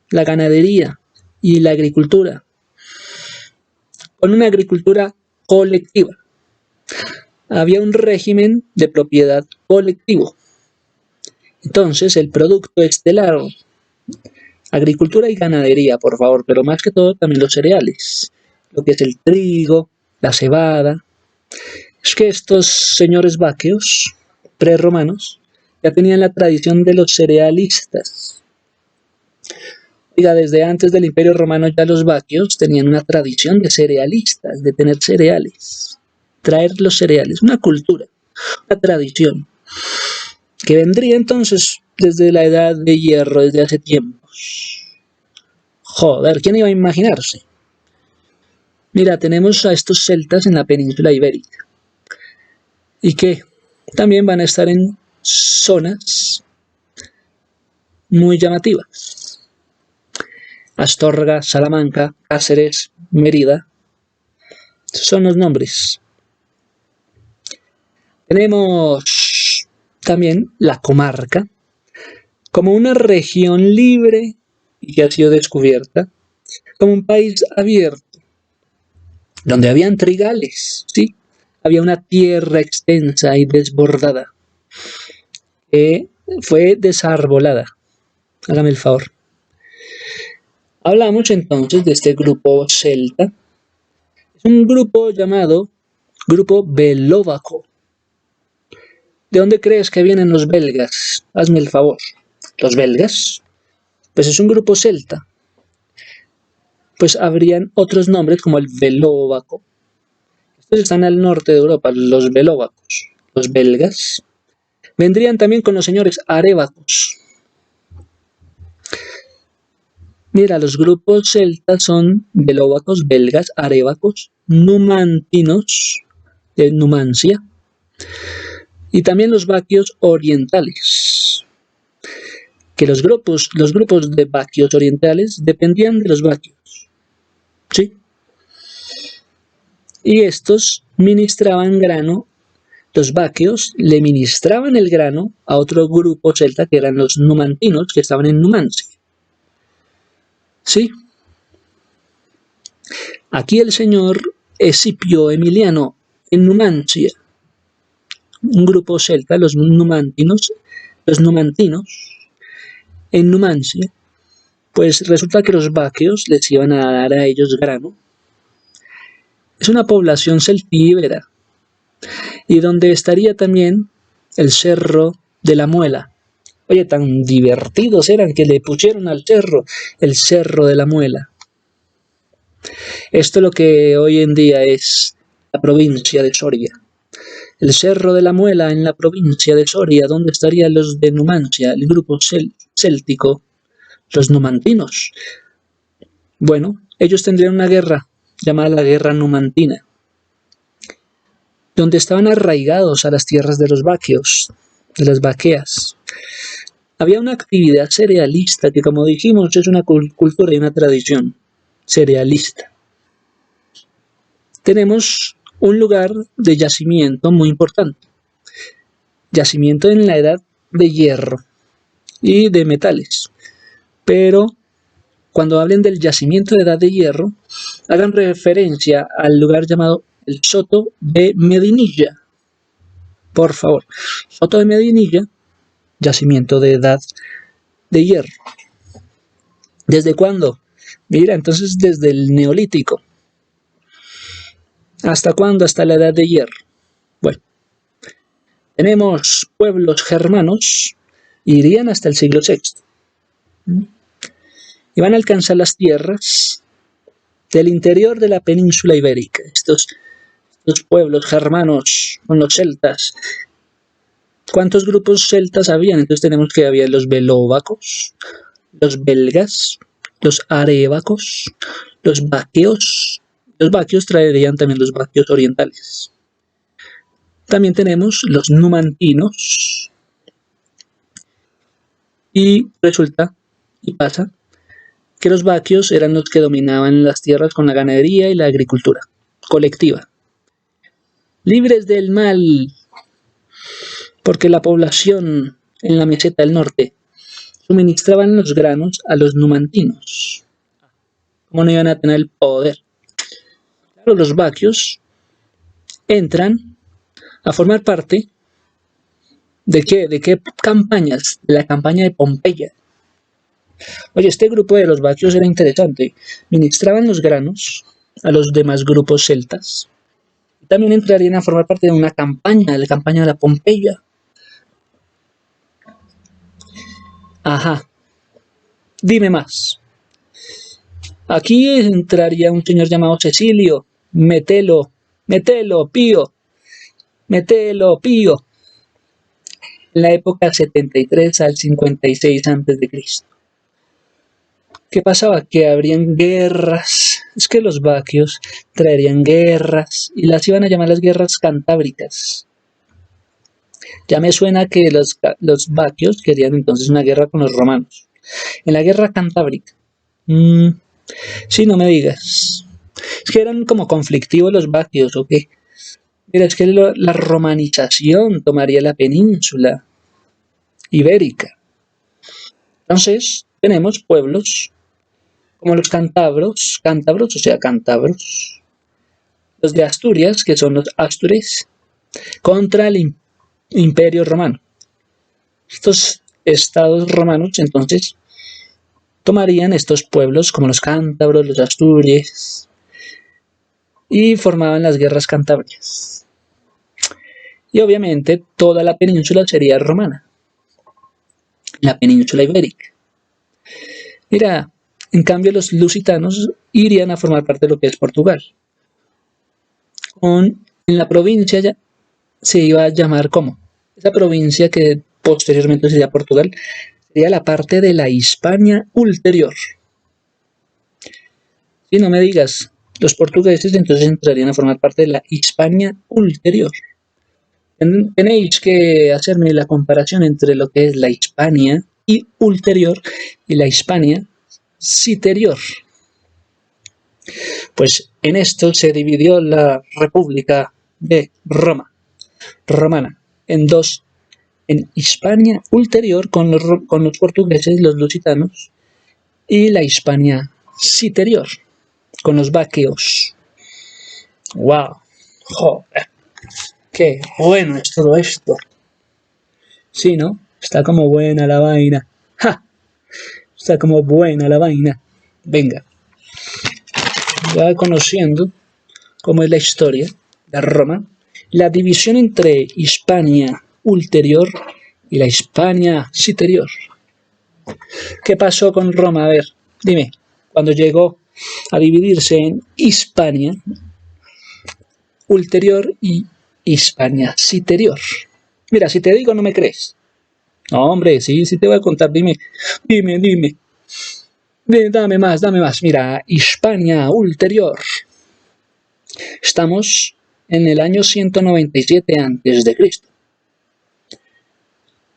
Speaker 2: la ganadería y la agricultura. Con una agricultura colectiva. Había un régimen de propiedad colectivo. Entonces, el producto estelar, agricultura y ganadería, por favor, pero más que todo también los cereales. Lo que es el trigo, la cebada. Es que estos señores vaqueos prerromanos ya tenían la tradición de los cerealistas. Oiga, desde antes del Imperio Romano ya los vaquios tenían una tradición de cerealistas, de tener cereales, traer los cereales, una cultura, una tradición, que vendría entonces desde la edad de hierro, desde hace tiempos. Joder, ¿quién iba a imaginarse? Mira, tenemos a estos celtas en la península ibérica, y que también van a estar en zonas muy llamativas. Astorga, Salamanca, Cáceres, Mérida, son los nombres. Tenemos también la comarca como una región libre y que ha sido descubierta como un país abierto, donde habían trigales, ¿sí? Había una tierra extensa y desbordada que fue desarbolada. Hágame el favor. Hablamos entonces de este grupo celta. Es un grupo llamado Grupo Belóvaco. ¿De dónde crees que vienen los belgas? Hazme el favor. ¿Los belgas? Pues es un grupo celta. Pues habrían otros nombres como el Belóvaco. Estos están al norte de Europa, los belóvacos. Los belgas. Vendrían también con los señores arévacos. Mira, los grupos celtas son belóvacos, belgas, arévacos, numantinos, de Numancia, y también los vaquios orientales. Que los grupos de vaquios orientales dependían de los vaquios. ¿Sí? Y estos ministraban grano, los vaquios le ministraban el grano a otro grupo celta que eran los numantinos, que estaban en Numancia. ¿Sí? Aquí el señor Escipio Emiliano, en Numancia, un grupo celta, los numantinos, en Numancia, pues resulta que los vaqueos les iban a dar a ellos grano. Es una población celtíbera, y donde estaría también el Cerro de la Muela. Oye, tan divertidos eran que le pusieron al cerro el Cerro de la Muela. Esto es lo que hoy en día es la provincia de Soria. El Cerro de la Muela en la provincia de Soria, donde estarían los de Numancia, el grupo céltico, los numantinos. Bueno, ellos tendrían una guerra llamada la Guerra Numantina, donde estaban arraigados a las tierras de los vaqueos, de las vaqueas. Había una actividad cerealista que, como dijimos, es una cultura y una tradición cerealista. Tenemos un lugar de yacimiento muy importante. Yacimiento en la edad de hierro y de metales. Pero cuando hablen del yacimiento de edad de hierro, hagan referencia al lugar llamado el Soto de Medinilla. Por favor, Soto de Medinilla, yacimiento de edad de hierro. ¿Desde cuándo? Mira, entonces desde el Neolítico. ¿Hasta cuándo? Hasta la edad de hierro. Bueno, tenemos pueblos germanos, irían hasta el siglo VI. Y van a alcanzar las tierras del interior de la península ibérica. Estos pueblos germanos con los celtas. ¿Cuántos grupos celtas habían? Entonces tenemos que había los belóvacos, los belgas, los arévacos, los vaqueos. Los vaqueos traerían también los vaqueos orientales. También tenemos los numantinos. Y resulta y pasa que los vaqueos eran los que dominaban las tierras con la ganadería y la agricultura colectiva. Libres del mal, porque la población en la meseta del norte suministraban los granos a los numantinos. ¿Cómo no iban a tener el poder? Claro, los vaquios entran a formar parte ¿de qué? ¿De qué campañas? De la campaña de Pompeya. Oye, este grupo de los vaquios era interesante. Ministraban los granos a los demás grupos celtas. También entrarían a formar parte de una campaña, de la campaña de la Pompeya. Ajá, dime más. Aquí entraría un señor llamado Cecilio. Metelo, metelo, pío, metelo, pío. En la época 73 al 56 antes de Cristo. ¿Qué pasaba? Que habrían guerras. Es que los vaquios traerían guerras y las iban a llamar las guerras cantábricas. Ya me suena que los vaquios querían entonces una guerra con los romanos. En la guerra cantábrica. Sí, no me digas. Es que eran como conflictivos los vaquios, ¿o qué? Mira, es que la romanización tomaría la península ibérica. Entonces, tenemos pueblos como los cántabros, o sea, cántabros, los de Asturias, que son los astures, contra el Imperio Romano. Estos estados romanos, entonces, tomarían estos pueblos como los cántabros, los astures, y formaban las guerras cantábricas. Y obviamente toda la península sería romana, la península ibérica. Mira, en cambio los lusitanos irían a formar parte de lo que es Portugal. En la provincia ya se iba a llamar como. Esa provincia que posteriormente sería Portugal, sería la parte de la Hispania ulterior. Si no me digas, los portugueses entonces entrarían a formar parte de la Hispania ulterior. Tenéis que hacerme la comparación entre lo que es la Hispania y ulterior y la Hispania citerior. Pues en esto se dividió la República de Roma, romana, en dos, en Hispania ulterior con los portugueses, los lusitanos, y la Hispania citerior con los vaqueos. ¡Wow! ¡Joder! ¡Qué bueno es todo esto! Sí, ¿no? Está como buena la vaina. ¡Ja! Está como buena la vaina. Venga. Ya conociendo cómo es la historia de Roma, la división entre Hispania ulterior y la Hispania citerior. ¿Qué pasó con Roma? A ver, dime, cuando llegó a dividirse en Hispania ulterior y Hispania citerior. Mira, si te digo no me crees. No, hombre, sí te voy a contar, dime. Dame más. Mira, Hispania ulterior. Estamos en el año 197 antes de Cristo.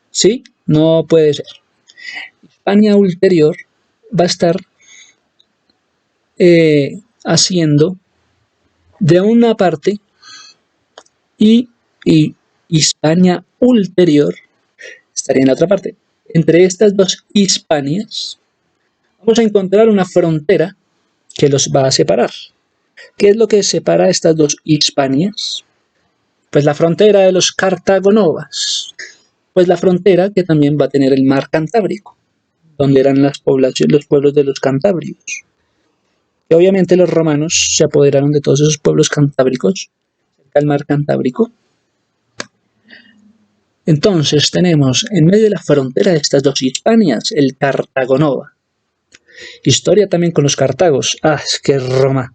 Speaker 2: ¿Sí? No puede ser. Hispania ulterior va a estar haciendo de una parte y Hispania ulterior estaría en la otra parte. Entre estas dos Hispanias vamos a encontrar una frontera que los va a separar. ¿Qué es lo que separa estas dos Hispanias? Pues la frontera de los cartagonovas. Pues la frontera que también va a tener el mar Cantábrico, donde eran las poblaciones, los pueblos de los cantábricos. Y obviamente los romanos se apoderaron de todos esos pueblos cantábricos, cerca del mar Cantábrico. Entonces tenemos en medio de la frontera de estas dos Hispanias el Cartagonova. Historia también con los cartagos. Es que Roma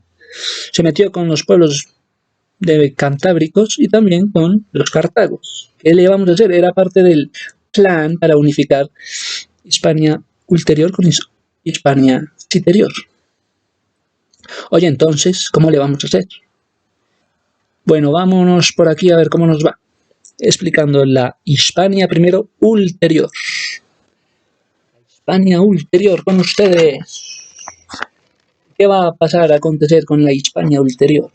Speaker 2: se metió con los pueblos de cantábricos y también con los cartagos. ¿Qué le vamos a hacer? Era parte del plan para unificar Hispania ulterior con Hispania citerior. Oye, entonces, ¿cómo le vamos a hacer? Bueno, vámonos por aquí a ver cómo nos va. Explicando la Hispania primero ulterior. Hispania ulterior con ustedes. ¿Qué va a pasar a acontecer con la Hispania ulterior?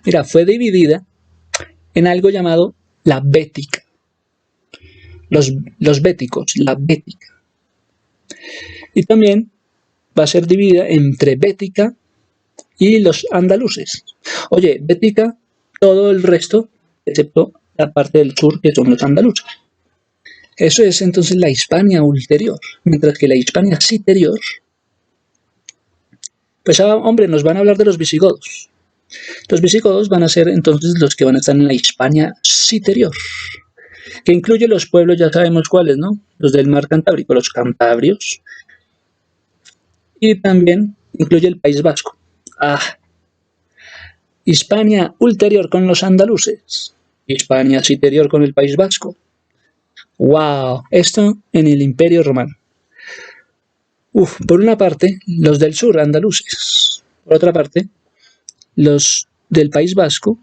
Speaker 2: Mira, fue dividida en algo llamado la Bética. Los béticos, la Bética. Y también va a ser dividida entre Bética y los andaluces. Oye, Bética, todo el resto, excepto la parte del sur que son los andaluces. Eso es entonces la Hispania ulterior, mientras que la Hispania citerior, pues hombre, nos van a hablar de los visigodos. Los visigodos van a ser entonces los que van a estar en la Hispania citerior. que incluye los pueblos, ya sabemos cuáles, ¿no? Los del mar Cantábrico, los cantabrios, y también incluye el País Vasco. Ah, Hispania ulterior con los andaluces, Hispania superior con el País Vasco. ¡Wow! Esto en el Imperio Romano. Por una parte, los del sur andaluces. Por otra parte, los del País Vasco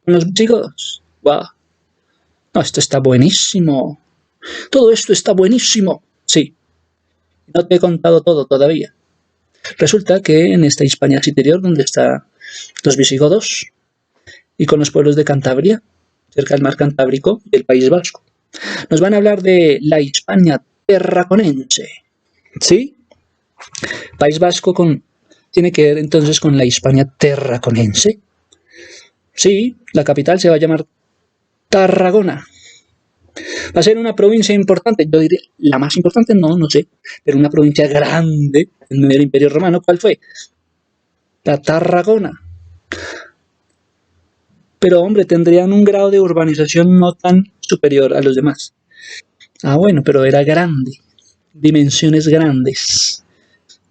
Speaker 2: con los visigodos. ¡Wow! No, esto está buenísimo. Todo esto está buenísimo. Sí, no te he contado todo todavía. Resulta que en esta Hispania superior, donde están los visigodos, y con los pueblos de Cantabria, cerca del mar Cantábrico y el País Vasco, nos van a hablar de la Hispania terraconense. ¿Sí? País Vasco tiene que ver entonces con la Hispania terraconense. Sí, la capital se va a llamar Tarragona. Va a ser una provincia importante, yo diría, la más importante, no sé, pero una provincia grande en medio del Imperio Romano. ¿Cuál fue? La Tarragona. Pero hombre, tendrían un grado de urbanización no tan superior a los demás. Bueno, pero era grande, dimensiones grandes.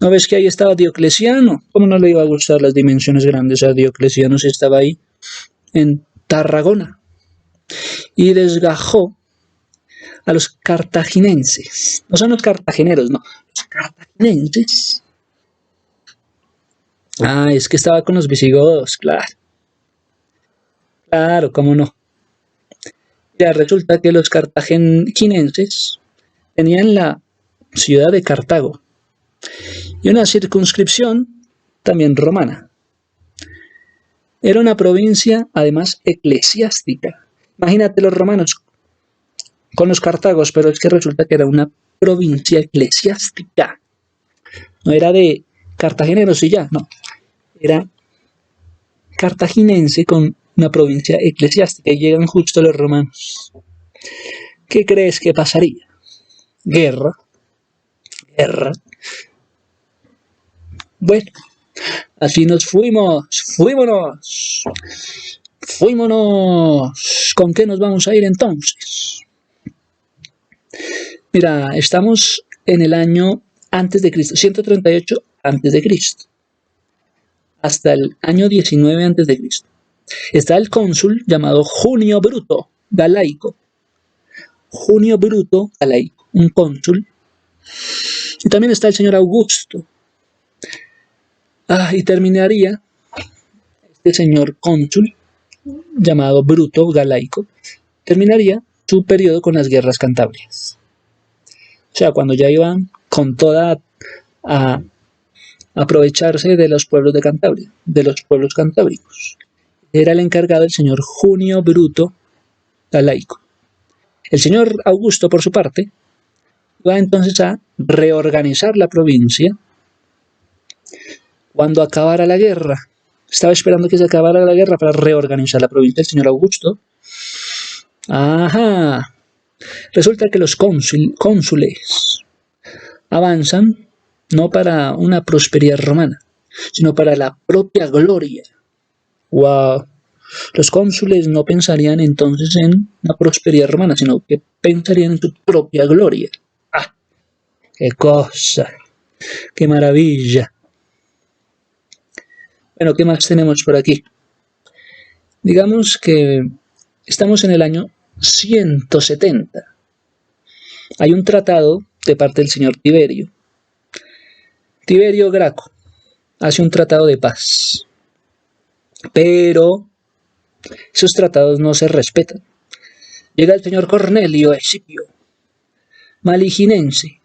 Speaker 2: ¿No ves que ahí estaba Diocleciano? ¿Cómo no le iba a gustar las dimensiones grandes a Diocleciano si estaba ahí en Tarragona? Y desgajó a los cartaginenses. No son los cartageneros, no, los cartaginenses. Es que estaba con los visigodos, claro. Claro, cómo no. Ya resulta que los cartaginenses tenían la ciudad de Cartago y una circunscripción también romana. Era una provincia, además, eclesiástica. Imagínate los romanos con los cartagos, pero es que resulta que era una provincia eclesiástica. No era de cartageneros y ya, no. Era cartaginense con una provincia eclesiástica y llegan justo los romanos. ¿Qué crees que pasaría? Guerra. Bueno, así nos fuímonos. ¿Con qué nos vamos a ir entonces? Mira, estamos en el año antes de Cristo, 138 antes de Cristo, hasta el año 19 antes de Cristo. Está el cónsul llamado Junio Bruto Galaico. Un cónsul. Y también está el señor Augusto. Y terminaría este señor cónsul llamado Bruto Galaico. Terminaría su periodo con las guerras cantabrias. O sea, cuando ya iban con toda a aprovecharse de los pueblos de Cantabria, de los pueblos cantábricos. Era el encargado el señor Junio Bruto Galaico. El señor Augusto, por su parte, va entonces a reorganizar la provincia cuando acabara la guerra. Estaba esperando que se acabara la guerra para reorganizar la provincia el señor Augusto. Resulta que los cónsules avanzan no para una prosperidad romana, sino para la propia gloria. ¡Wow! Los cónsules no pensarían entonces en una prosperidad romana, sino que pensarían en su propia gloria. ¡Qué cosa! ¡Qué maravilla! Bueno, ¿qué más tenemos por aquí? Digamos que estamos en el año 170. Hay un tratado de parte del señor Tiberio. Tiberio Graco hace un tratado de paz. Pero esos tratados no se respetan. Llega el señor Cornelio Escipio, maliginense,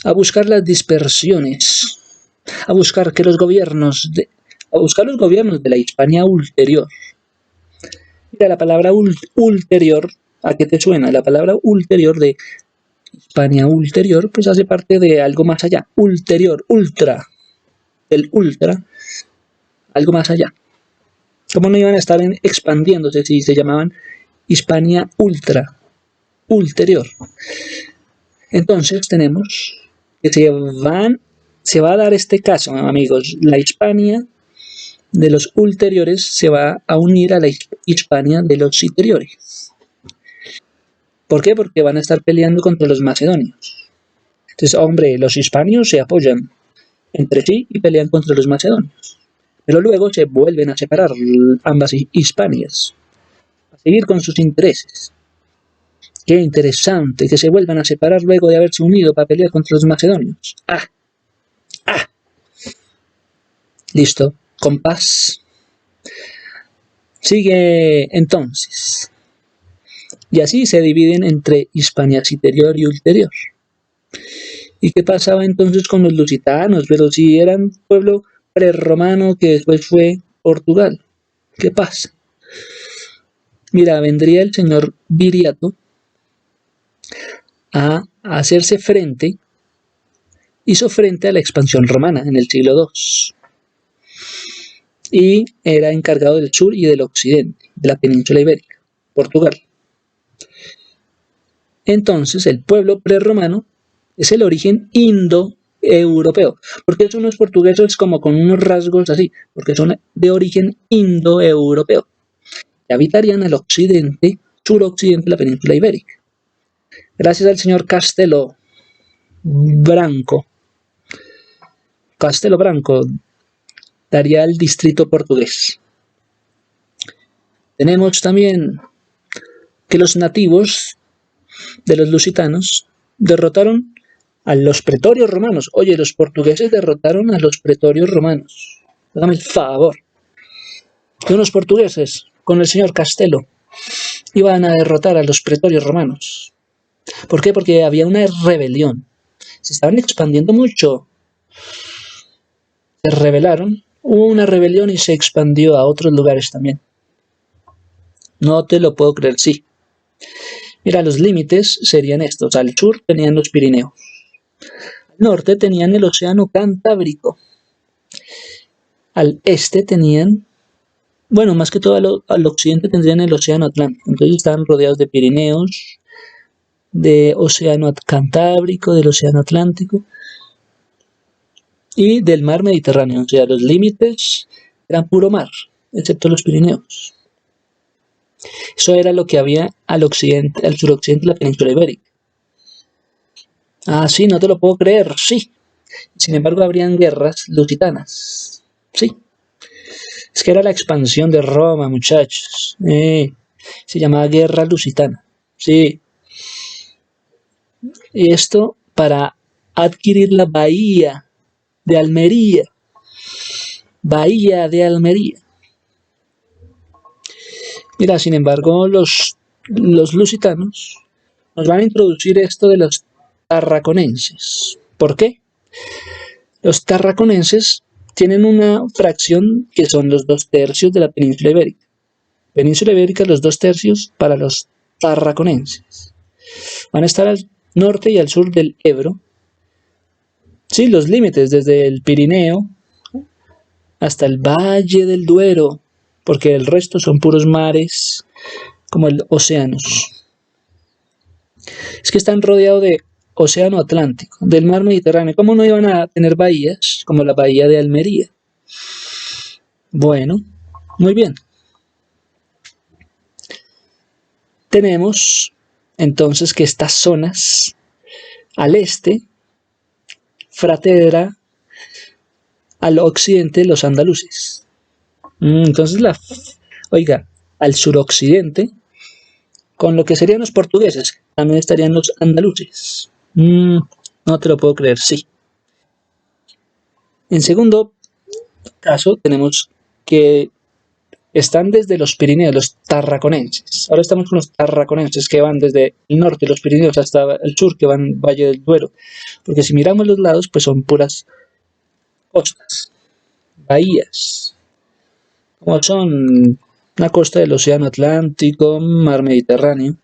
Speaker 2: a buscar las dispersiones, a buscar los gobiernos de la Hispania ulterior. Mira, la palabra ulterior, ¿a qué te suena? La palabra ulterior de Hispania ulterior, pues hace parte de algo más allá. Ulterior, ultra, el ultra, algo más allá. ¿Cómo no iban a estar expandiéndose si se llamaban Hispania ulterior? Entonces tenemos que se va a dar este caso, amigos. La Hispania de los ulteriores se va a unir a la Hispania de los interiores. ¿Por qué? Porque van a estar peleando contra los macedonios. Entonces, hombre, los hispanios se apoyan entre sí y pelean contra los macedonios. Pero luego se vuelven a separar ambas Hispanias, a seguir con sus intereses. Qué interesante que se vuelvan a separar luego de haberse unido para pelear contra los macedonios. ¡Ah! ¡Ah! Listo, compás. Sigue entonces. Y así se dividen entre Hispania superior y ulterior. ¿Y qué pasaba entonces con los lusitanos? Pero si eran pueblo prerromano que después fue Portugal. ¿Qué pasa? Mira, vendría el señor Viriato a hacerse frente, hizo frente a la expansión romana en el siglo II y era encargado del sur y del occidente, de la península ibérica, Portugal. Entonces el pueblo prerromano es el origen indoeuropeo. ¿Por qué son los portugueses como con unos rasgos así? Porque son de origen indoeuropeo. Y habitarían el occidente, suroccidente de la península ibérica. Gracias al señor Castelo Branco. Castelo Branco daría el distrito portugués. Tenemos también que los nativos de los lusitanos derrotaron a los pretorios romanos. Oye, los portugueses derrotaron a los pretorios romanos. Hágame el favor. Que unos portugueses, con el señor Castelo, iban a derrotar a los pretorios romanos. ¿Por qué? Porque había una rebelión. Se estaban expandiendo mucho. Se rebelaron. Hubo una rebelión y se expandió a otros lugares también. No te lo puedo creer, sí. Mira, los límites serían estos. Al sur tenían los Pirineos. Al norte tenían el océano Cantábrico. Al este tenían, bueno, más que todo al occidente tendrían el océano Atlántico. Entonces estaban rodeados de Pirineos, de océano Cantábrico, del océano Atlántico y del mar Mediterráneo. O sea, los límites eran puro mar, excepto los Pirineos. Eso era lo que había al occidente, al suroccidente de la península ibérica. Ah, sí, no te lo puedo creer, sí. Sin embargo, habrían guerras lusitanas. Sí. Es que era la expansión de Roma, muchachos. Se llamaba Guerra Lusitana. Sí. Y esto para adquirir la bahía de Almería. Bahía de Almería. Mira, sin embargo, los lusitanos nos van a introducir esto de los tarraconenses. ¿Por qué? Los tarraconenses tienen una fracción que son los 2/3 de la península ibérica. Península ibérica, los 2/3 para los tarraconenses. Van a estar al norte y al sur del Ebro. Sí, los límites desde el Pirineo hasta el Valle del Duero, porque el resto son puros mares, como el océanos. Es que están rodeados de océano Atlántico, del mar Mediterráneo. ¿Cómo no iban a tener bahías como la bahía de Almería? Bueno, muy bien. Tenemos entonces que estas zonas al este, fratera al occidente los andaluces. Entonces oiga, al suroccidente, con lo que serían los portugueses, también estarían los andaluces. No te lo puedo creer, sí. En segundo caso, tenemos que están desde los Pirineos, los tarraconenses. Ahora estamos con los tarraconenses que van desde el norte, los Pirineos, hasta el sur, que van Valle del Duero. Porque si miramos los lados, pues son puras costas, bahías, como son la costa del océano Atlántico, mar Mediterráneo.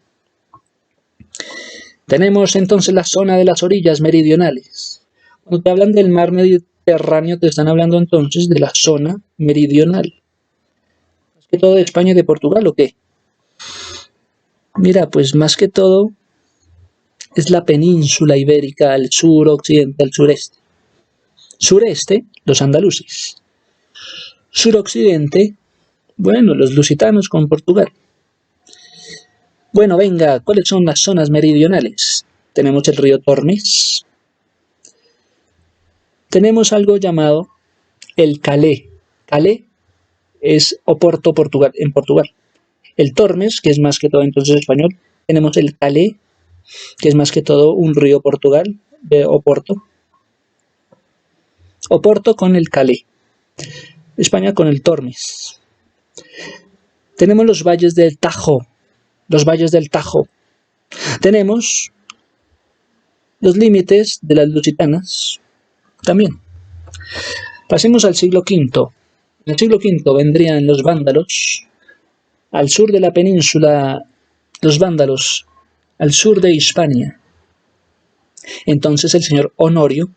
Speaker 2: Tenemos entonces la zona de las orillas meridionales. Cuando te hablan del mar Mediterráneo, te están hablando entonces de la zona meridional. ¿Más que todo de España y de Portugal o qué? Mira, pues más que todo es la península ibérica al sur, occidente, al sureste. Sureste, los andaluces. Suroccidente, bueno, los lusitanos con Portugal. Bueno, venga, ¿cuáles son las zonas meridionales? Tenemos el río Tormes. Tenemos algo llamado el Calé. Calé es Oporto, Portugal, en Portugal. El Tormes, que es más que todo entonces español. Tenemos el Calé, que es más que todo un río Portugal, de Oporto. Oporto con el Calé. España con el Tormes. Tenemos los valles del Tajo. Los valles del Tajo. Tenemos los límites de las Lusitanas también. Pasemos al siglo V. En el siglo V vendrían los vándalos. Al sur de la península, los vándalos. Al sur de Hispania. Entonces el señor Honorio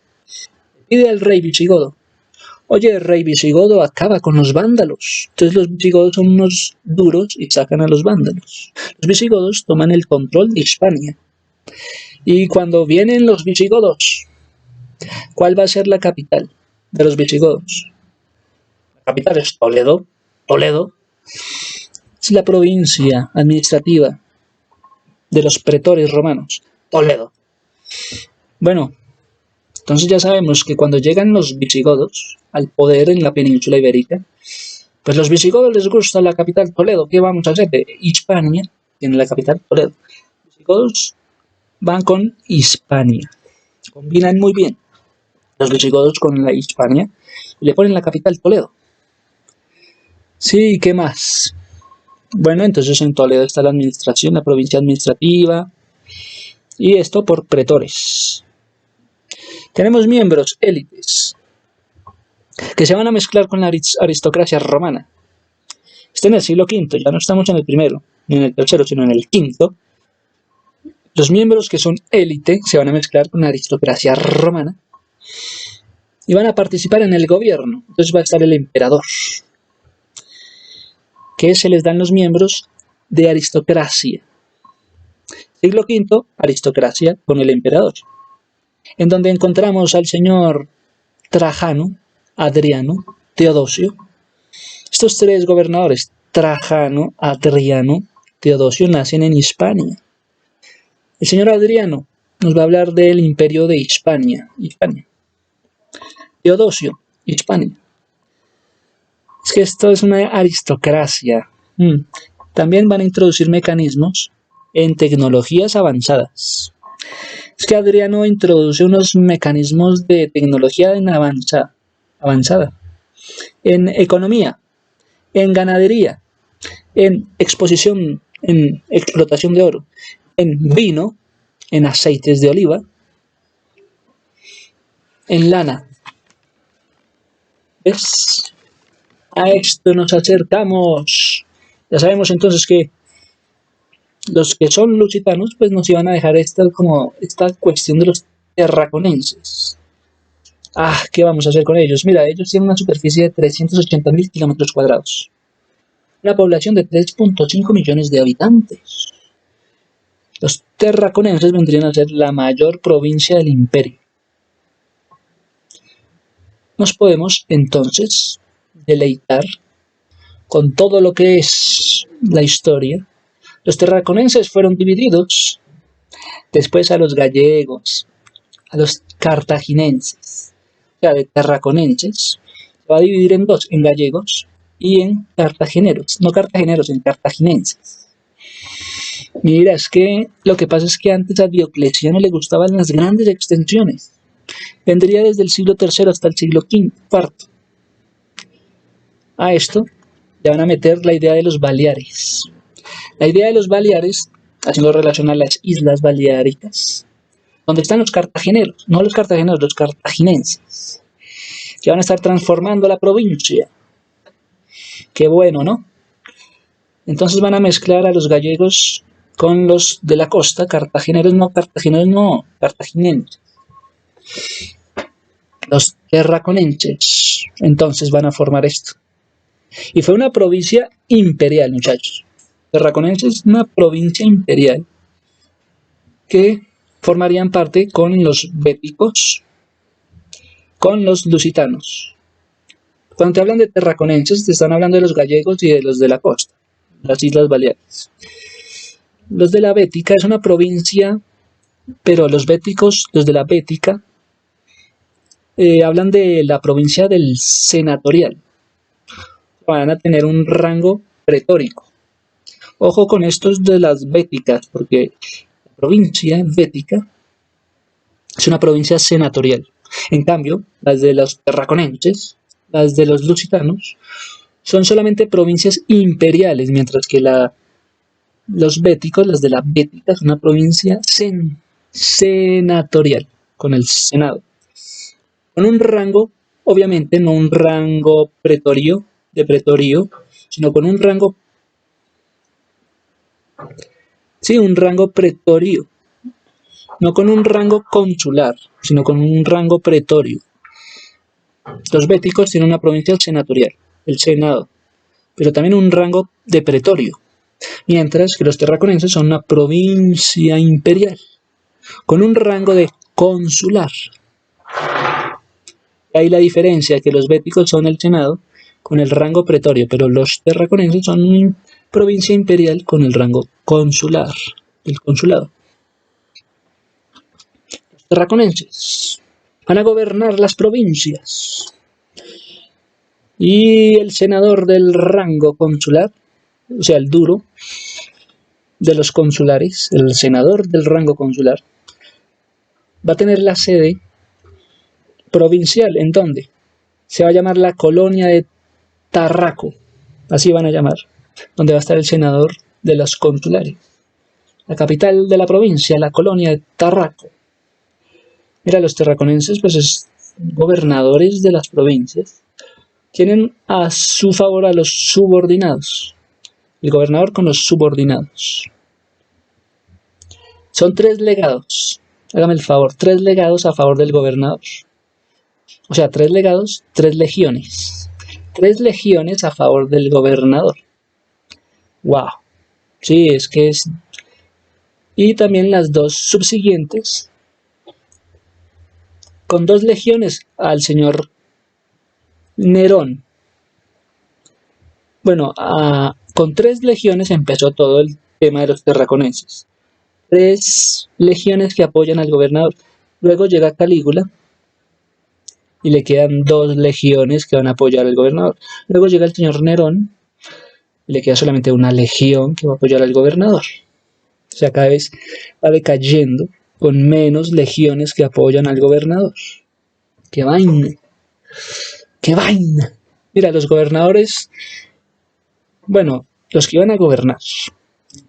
Speaker 2: pide al rey visigodo: oye, el rey visigodo, acaba con los vándalos. Entonces los visigodos son unos duros y sacan a los vándalos. Los visigodos toman el control de Hispania. Y cuando vienen los visigodos, ¿cuál va a ser la capital de los visigodos? La capital es Toledo. Toledo es la provincia administrativa de los pretores romanos. Toledo. Bueno, entonces ya sabemos que cuando llegan los visigodos al poder en la península ibérica, pues los visigodos les gusta la capital Toledo. ¿Qué vamos a hacer? De Hispania tiene la capital Toledo. Los visigodos van con Hispania. Combinan muy bien los visigodos con la Hispania y le ponen la capital Toledo. Sí, ¿qué más? Bueno, entonces en Toledo está la administración, la provincia administrativa, y esto por pretores. Tenemos miembros, élites, que se van a mezclar con la aristocracia romana. Está en el siglo V, ya no estamos en el primero, ni en el tercero, sino en el quinto. Los miembros que son élite se van a mezclar con la aristocracia romana y van a participar en el gobierno. Entonces va a estar el emperador, que se les dan los miembros de aristocracia. Siglo V, aristocracia con el emperador, en donde encontramos al señor Trajano, Adriano, Teodosio. Estos tres gobernadores, Trajano, Adriano, Teodosio, nacen en Hispania. El señor Adriano nos va a hablar del imperio de Hispania. Teodosio, Hispania. Es que esto es una aristocracia. También van a introducir mecanismos en tecnologías avanzadas. Es que Adriano introduce unos mecanismos de tecnología avanzada. En economía, en ganadería, en exposición, en explotación de oro, en vino, en aceites de oliva, en lana. ¿Ves? A esto nos acercamos. Ya sabemos entonces que los que son lusitanos pues nos iban a dejar esta cuestión de los terraconenses. ¿Qué vamos a hacer con ellos? Mira, ellos tienen una superficie de 380.000 kilómetros cuadrados. Una población de 3.5 millones de habitantes. Los terraconenses vendrían a ser la mayor provincia del imperio. Nos podemos entonces deleitar con todo lo que es la historia. Los terraconenses fueron divididos después a los gallegos, a los cartaginenses. O sea, de terraconenses se va a dividir en dos, en gallegos y en cartageneros. No cartageneros, en cartaginenses. Mira, es que lo que pasa es que antes a Diocleciano le gustaban las grandes extensiones. Vendría desde el siglo III hasta el siglo IV. A esto le van a meter la idea de los Baleares. La idea de los Baleares, haciendo relación a las Islas Baleáricas, donde están los cartageneros, no los cartageneros, los cartaginenses, que van a estar transformando la provincia. Qué bueno, ¿no? Entonces van a mezclar a los gallegos con los de la costa, cartaginenses. Los terraconenses, entonces van a formar esto. Y fue una provincia imperial, muchachos. Terraconenses, una provincia imperial que formarían parte con los béticos, con los lusitanos. Cuando te hablan de terraconenses, te están hablando de los gallegos y de los de la costa, las Islas Baleares. Los de la Bética es una provincia, pero los béticos, los de la Bética, hablan de la provincia del senatorial. Van a tener un rango pretórico. Ojo con estos de las béticas, porque la provincia bética es una provincia senatorial. En cambio, las de los terraconenses, las de los lusitanos, son solamente provincias imperiales, mientras que los béticos, las de la bética, es una provincia senatorial, con el senado. Con un rango, obviamente no un rango pretorio, de pretorio, sino con un rango, sí, un rango pretorio, no con un rango consular, sino con un rango pretorio. Los béticos tienen una provincia senatorial, el senado, pero también un rango de pretorio, mientras que los terraconenses son una provincia imperial, con un rango de consular. Hay la diferencia, que los béticos son el senado con el rango pretorio, pero los terraconenses son una provincia imperial con el rango consular, el consulado. Los terraconenses van a gobernar las provincias. Y el senador del rango consular, o sea, el duro de los consulares, el senador del rango consular, va a tener la sede provincial. ¿En dónde? Se va a llamar la colonia de Tarraco, así van a llamar, donde va a estar el senador de los consulares. La capital de la provincia, la colonia de Tarraco. Mira, los terraconenses, pues es gobernadores de las provincias. Tienen a su favor a los subordinados. El gobernador con los subordinados. Son 3 legados. Hágame el favor, 3 legados a favor del gobernador. O sea, 3 legados, 3 legiones. 3 legiones a favor del gobernador. ¡Wow! Sí, es que es... Y también las 2 subsiguientes, con 2 legiones al señor Nerón. Bueno, con 3 legiones empezó todo el tema de los terraconenses. 3 legiones que apoyan al gobernador. Luego llega Calígula y le quedan 2 legiones que van a apoyar al gobernador. Luego llega el señor Nerón y le queda solamente 1 legión que va a apoyar al gobernador. O sea, cada vez va decayendo con menos legiones que apoyan al gobernador. ¡Qué vaina! ¡Qué vaina! Mira, los gobernadores, bueno, los que iban a gobernar,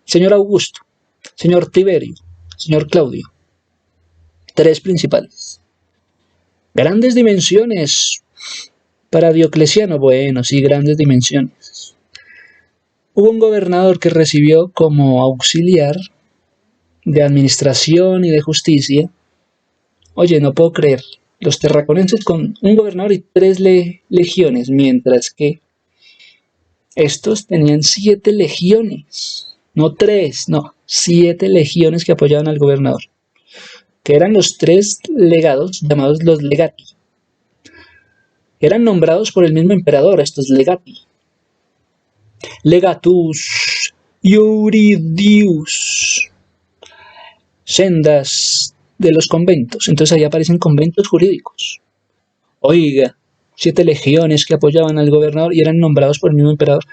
Speaker 2: señor Augusto, señor Tiberio, señor Claudio, 3 principales. Grandes dimensiones para Diocleciano, bueno, sí, grandes dimensiones. Hubo un gobernador que recibió como auxiliar de administración y de justicia. Oye, no puedo creer, los terraconenses con un gobernador y 3 legiones, mientras que estos tenían 7 legiones, no 3, no, 7 legiones que apoyaban al gobernador, que eran los 3 legados llamados los legati. Eran nombrados por el mismo emperador, estos legati. Legatus Iuridius. Sendas de los conventos. Entonces ahí aparecen conventos jurídicos. Oiga, 7 legiones que apoyaban al gobernador y eran nombrados por el mismo emperador.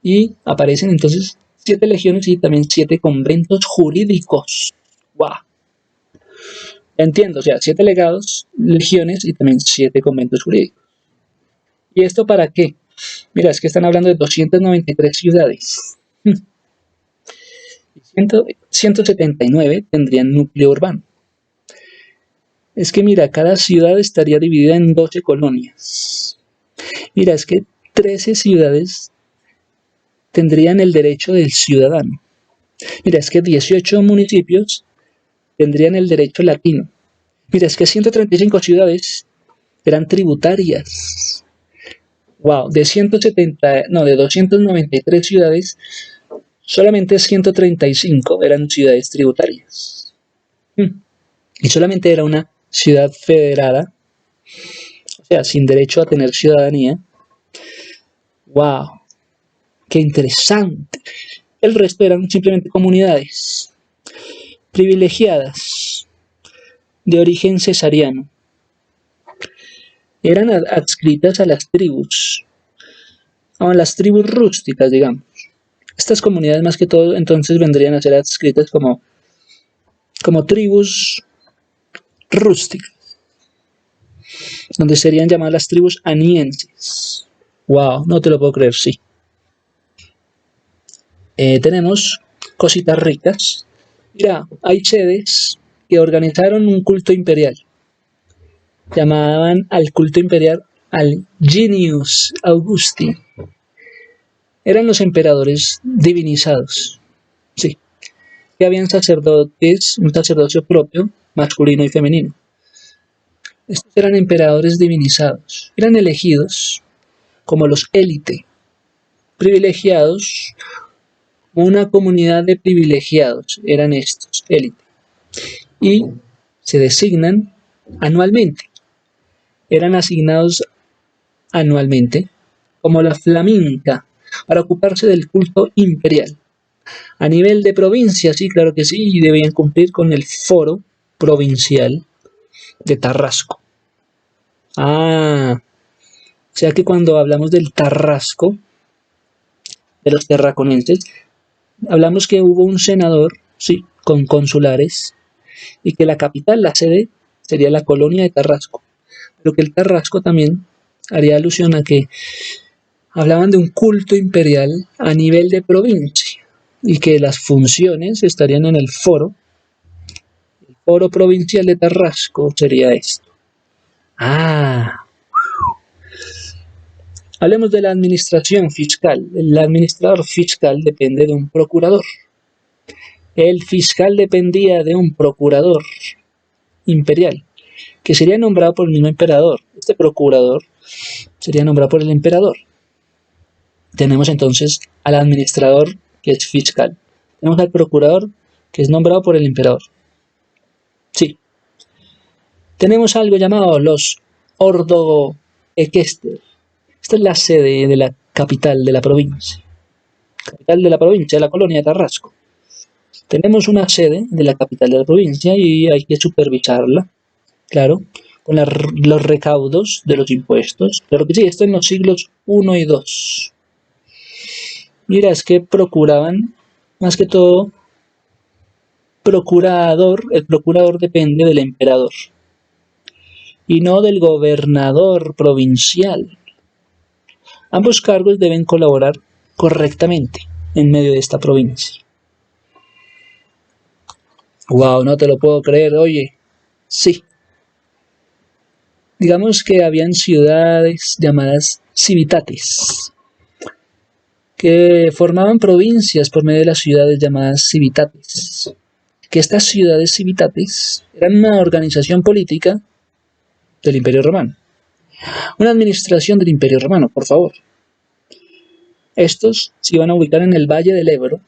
Speaker 2: Y aparecen entonces 7 legiones y también 7 conventos jurídicos. ¡Wow! Entiendo, o sea, 7 legados, legiones y también 7 conventos jurídicos. ¿Y esto para qué? Mira, es que están hablando de 293 ciudades. 179 tendrían núcleo urbano. Es que mira, cada ciudad estaría dividida en 12 colonias. Mira, es que 13 ciudades tendrían el derecho del ciudadano. Mira, es que 18 municipios tendrían el derecho latino. Mira, es que 135 ciudades eran tributarias. Wow, de 293 ciudades, solamente 135 eran ciudades tributarias. Y solamente era una ciudad federada, o sea, sin derecho a tener ciudadanía. ¡Wow! ¡Qué interesante! El resto eran simplemente comunidades privilegiadas de origen cesariano. Eran adscritas a las tribus rústicas, digamos. Estas comunidades más que todo entonces vendrían a ser adscritas como tribus rústicas, donde serían llamadas las tribus anienses. Wow, no te lo puedo creer, sí. Tenemos cositas ricas. Mira, hay sedes que organizaron un culto imperial. Llamaban al culto imperial al Genius Augusti. Eran los emperadores divinizados. Sí, que habían sacerdotes, un sacerdocio propio, masculino y femenino. Estos eran emperadores divinizados. Eran elegidos como los élite, privilegiados, una comunidad de privilegiados, eran estos, élite. Y se designan anualmente. Eran asignados anualmente como la flaminca para ocuparse del culto imperial. A nivel de provincia, sí, claro que sí, y debían cumplir con el foro provincial de Tarrasco. O sea que cuando hablamos del Tarrasco, de los terraconenses, hablamos que hubo un senador, sí, con consulares, y que la capital, la sede, sería la colonia de Tarrasco. Pero que el Tarrasco también haría alusión a que hablaban de un culto imperial a nivel de provincia y que las funciones estarían en el foro provincial de Tarrasco sería esto. Hablemos de la administración fiscal. El administrador fiscal depende de un procurador. El fiscal dependía de un procurador imperial, que sería nombrado por el mismo emperador. Este procurador sería nombrado por el emperador. Tenemos entonces al administrador, que es fiscal. Tenemos al procurador, que es nombrado por el emperador. Sí. Tenemos algo llamado los Ordo Equester. Esta es la sede de la capital de la provincia. Capital de la provincia, de la colonia de Tarrasco. Tenemos una sede de la capital de la provincia y hay que supervisarla, claro, con los recaudos de los impuestos. Claro que sí, esto en los siglos I y II. Mira, es que procuraban, más que todo, el procurador depende del emperador y no del gobernador provincial. Ambos cargos deben colaborar correctamente en medio de esta provincia. Wow, no te lo puedo creer, oye, sí. Digamos que habían ciudades llamadas civitates, que formaban provincias por medio de las ciudades llamadas civitates. Que estas ciudades civitates eran una organización política del Imperio Romano. Una administración del Imperio Romano, por favor. Estos se iban a ubicar en el Valle del Ebro,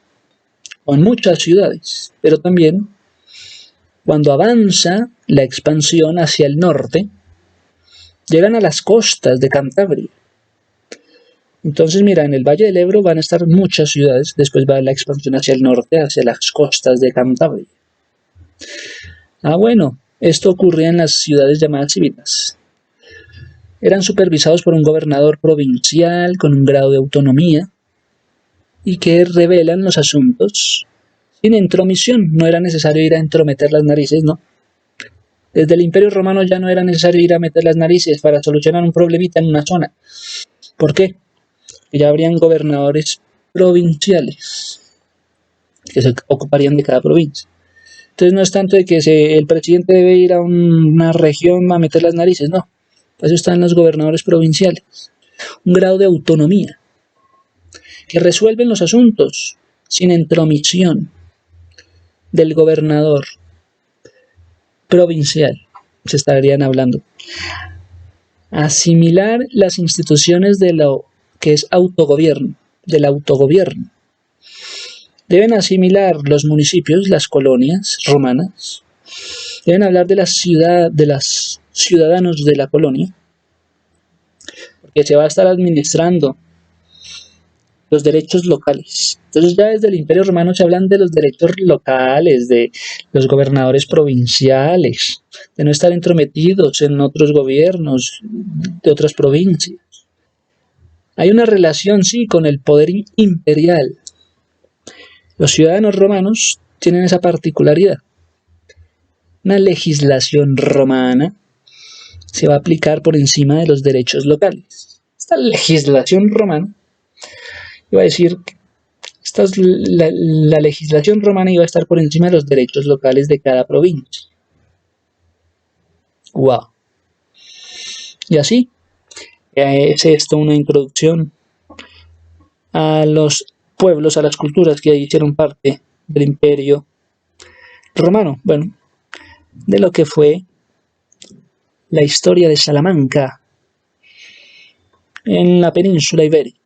Speaker 2: o en muchas ciudades, pero también cuando avanza la expansión hacia el norte, llegan a las costas de Cantabria. Entonces, mira, en el Valle del Ebro van a estar muchas ciudades, después va la expansión hacia el norte, hacia las costas de Cantabria. Bueno, esto ocurría en las ciudades llamadas civitas. Eran supervisados por un gobernador provincial con un grado de autonomía y que revelan los asuntos sin intromisión. No era necesario ir a entrometer las narices, ¿no? Desde el Imperio Romano ya no era necesario ir a meter las narices para solucionar un problemita en una zona. ¿Por qué? Porque ya habrían gobernadores provinciales que se ocuparían de cada provincia. Entonces no es tanto de que el presidente debe ir a una región a meter las narices, no. Para eso están los gobernadores provinciales. Un grado de autonomía que resuelven los asuntos sin intromisión del gobernador provincial. Se estarían hablando. Asimilar las instituciones de lo que es autogobierno, del autogobierno. Deben asimilar los municipios, las colonias romanas. Deben hablar de los ciudadanos de la colonia, porque se va a estar administrando los derechos locales. Entonces ya desde el Imperio Romano se hablan de los derechos locales, de los gobernadores provinciales, de no estar entrometidos en otros gobiernos de otras provincias. Hay una relación, sí, con el poder imperial. Los ciudadanos romanos tienen esa particularidad. Una legislación romana se va a aplicar por encima de los derechos locales. Esta legislación romana iba a decir, la legislación romana iba a estar por encima de los derechos locales de cada provincia. ¡Wow! Y así, es esto una introducción a los pueblos, a las culturas que hicieron parte del Imperio Romano. Bueno, de lo que fue la historia de Salamanca en la península ibérica.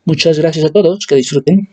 Speaker 2: Muchas gracias a todos, que disfruten.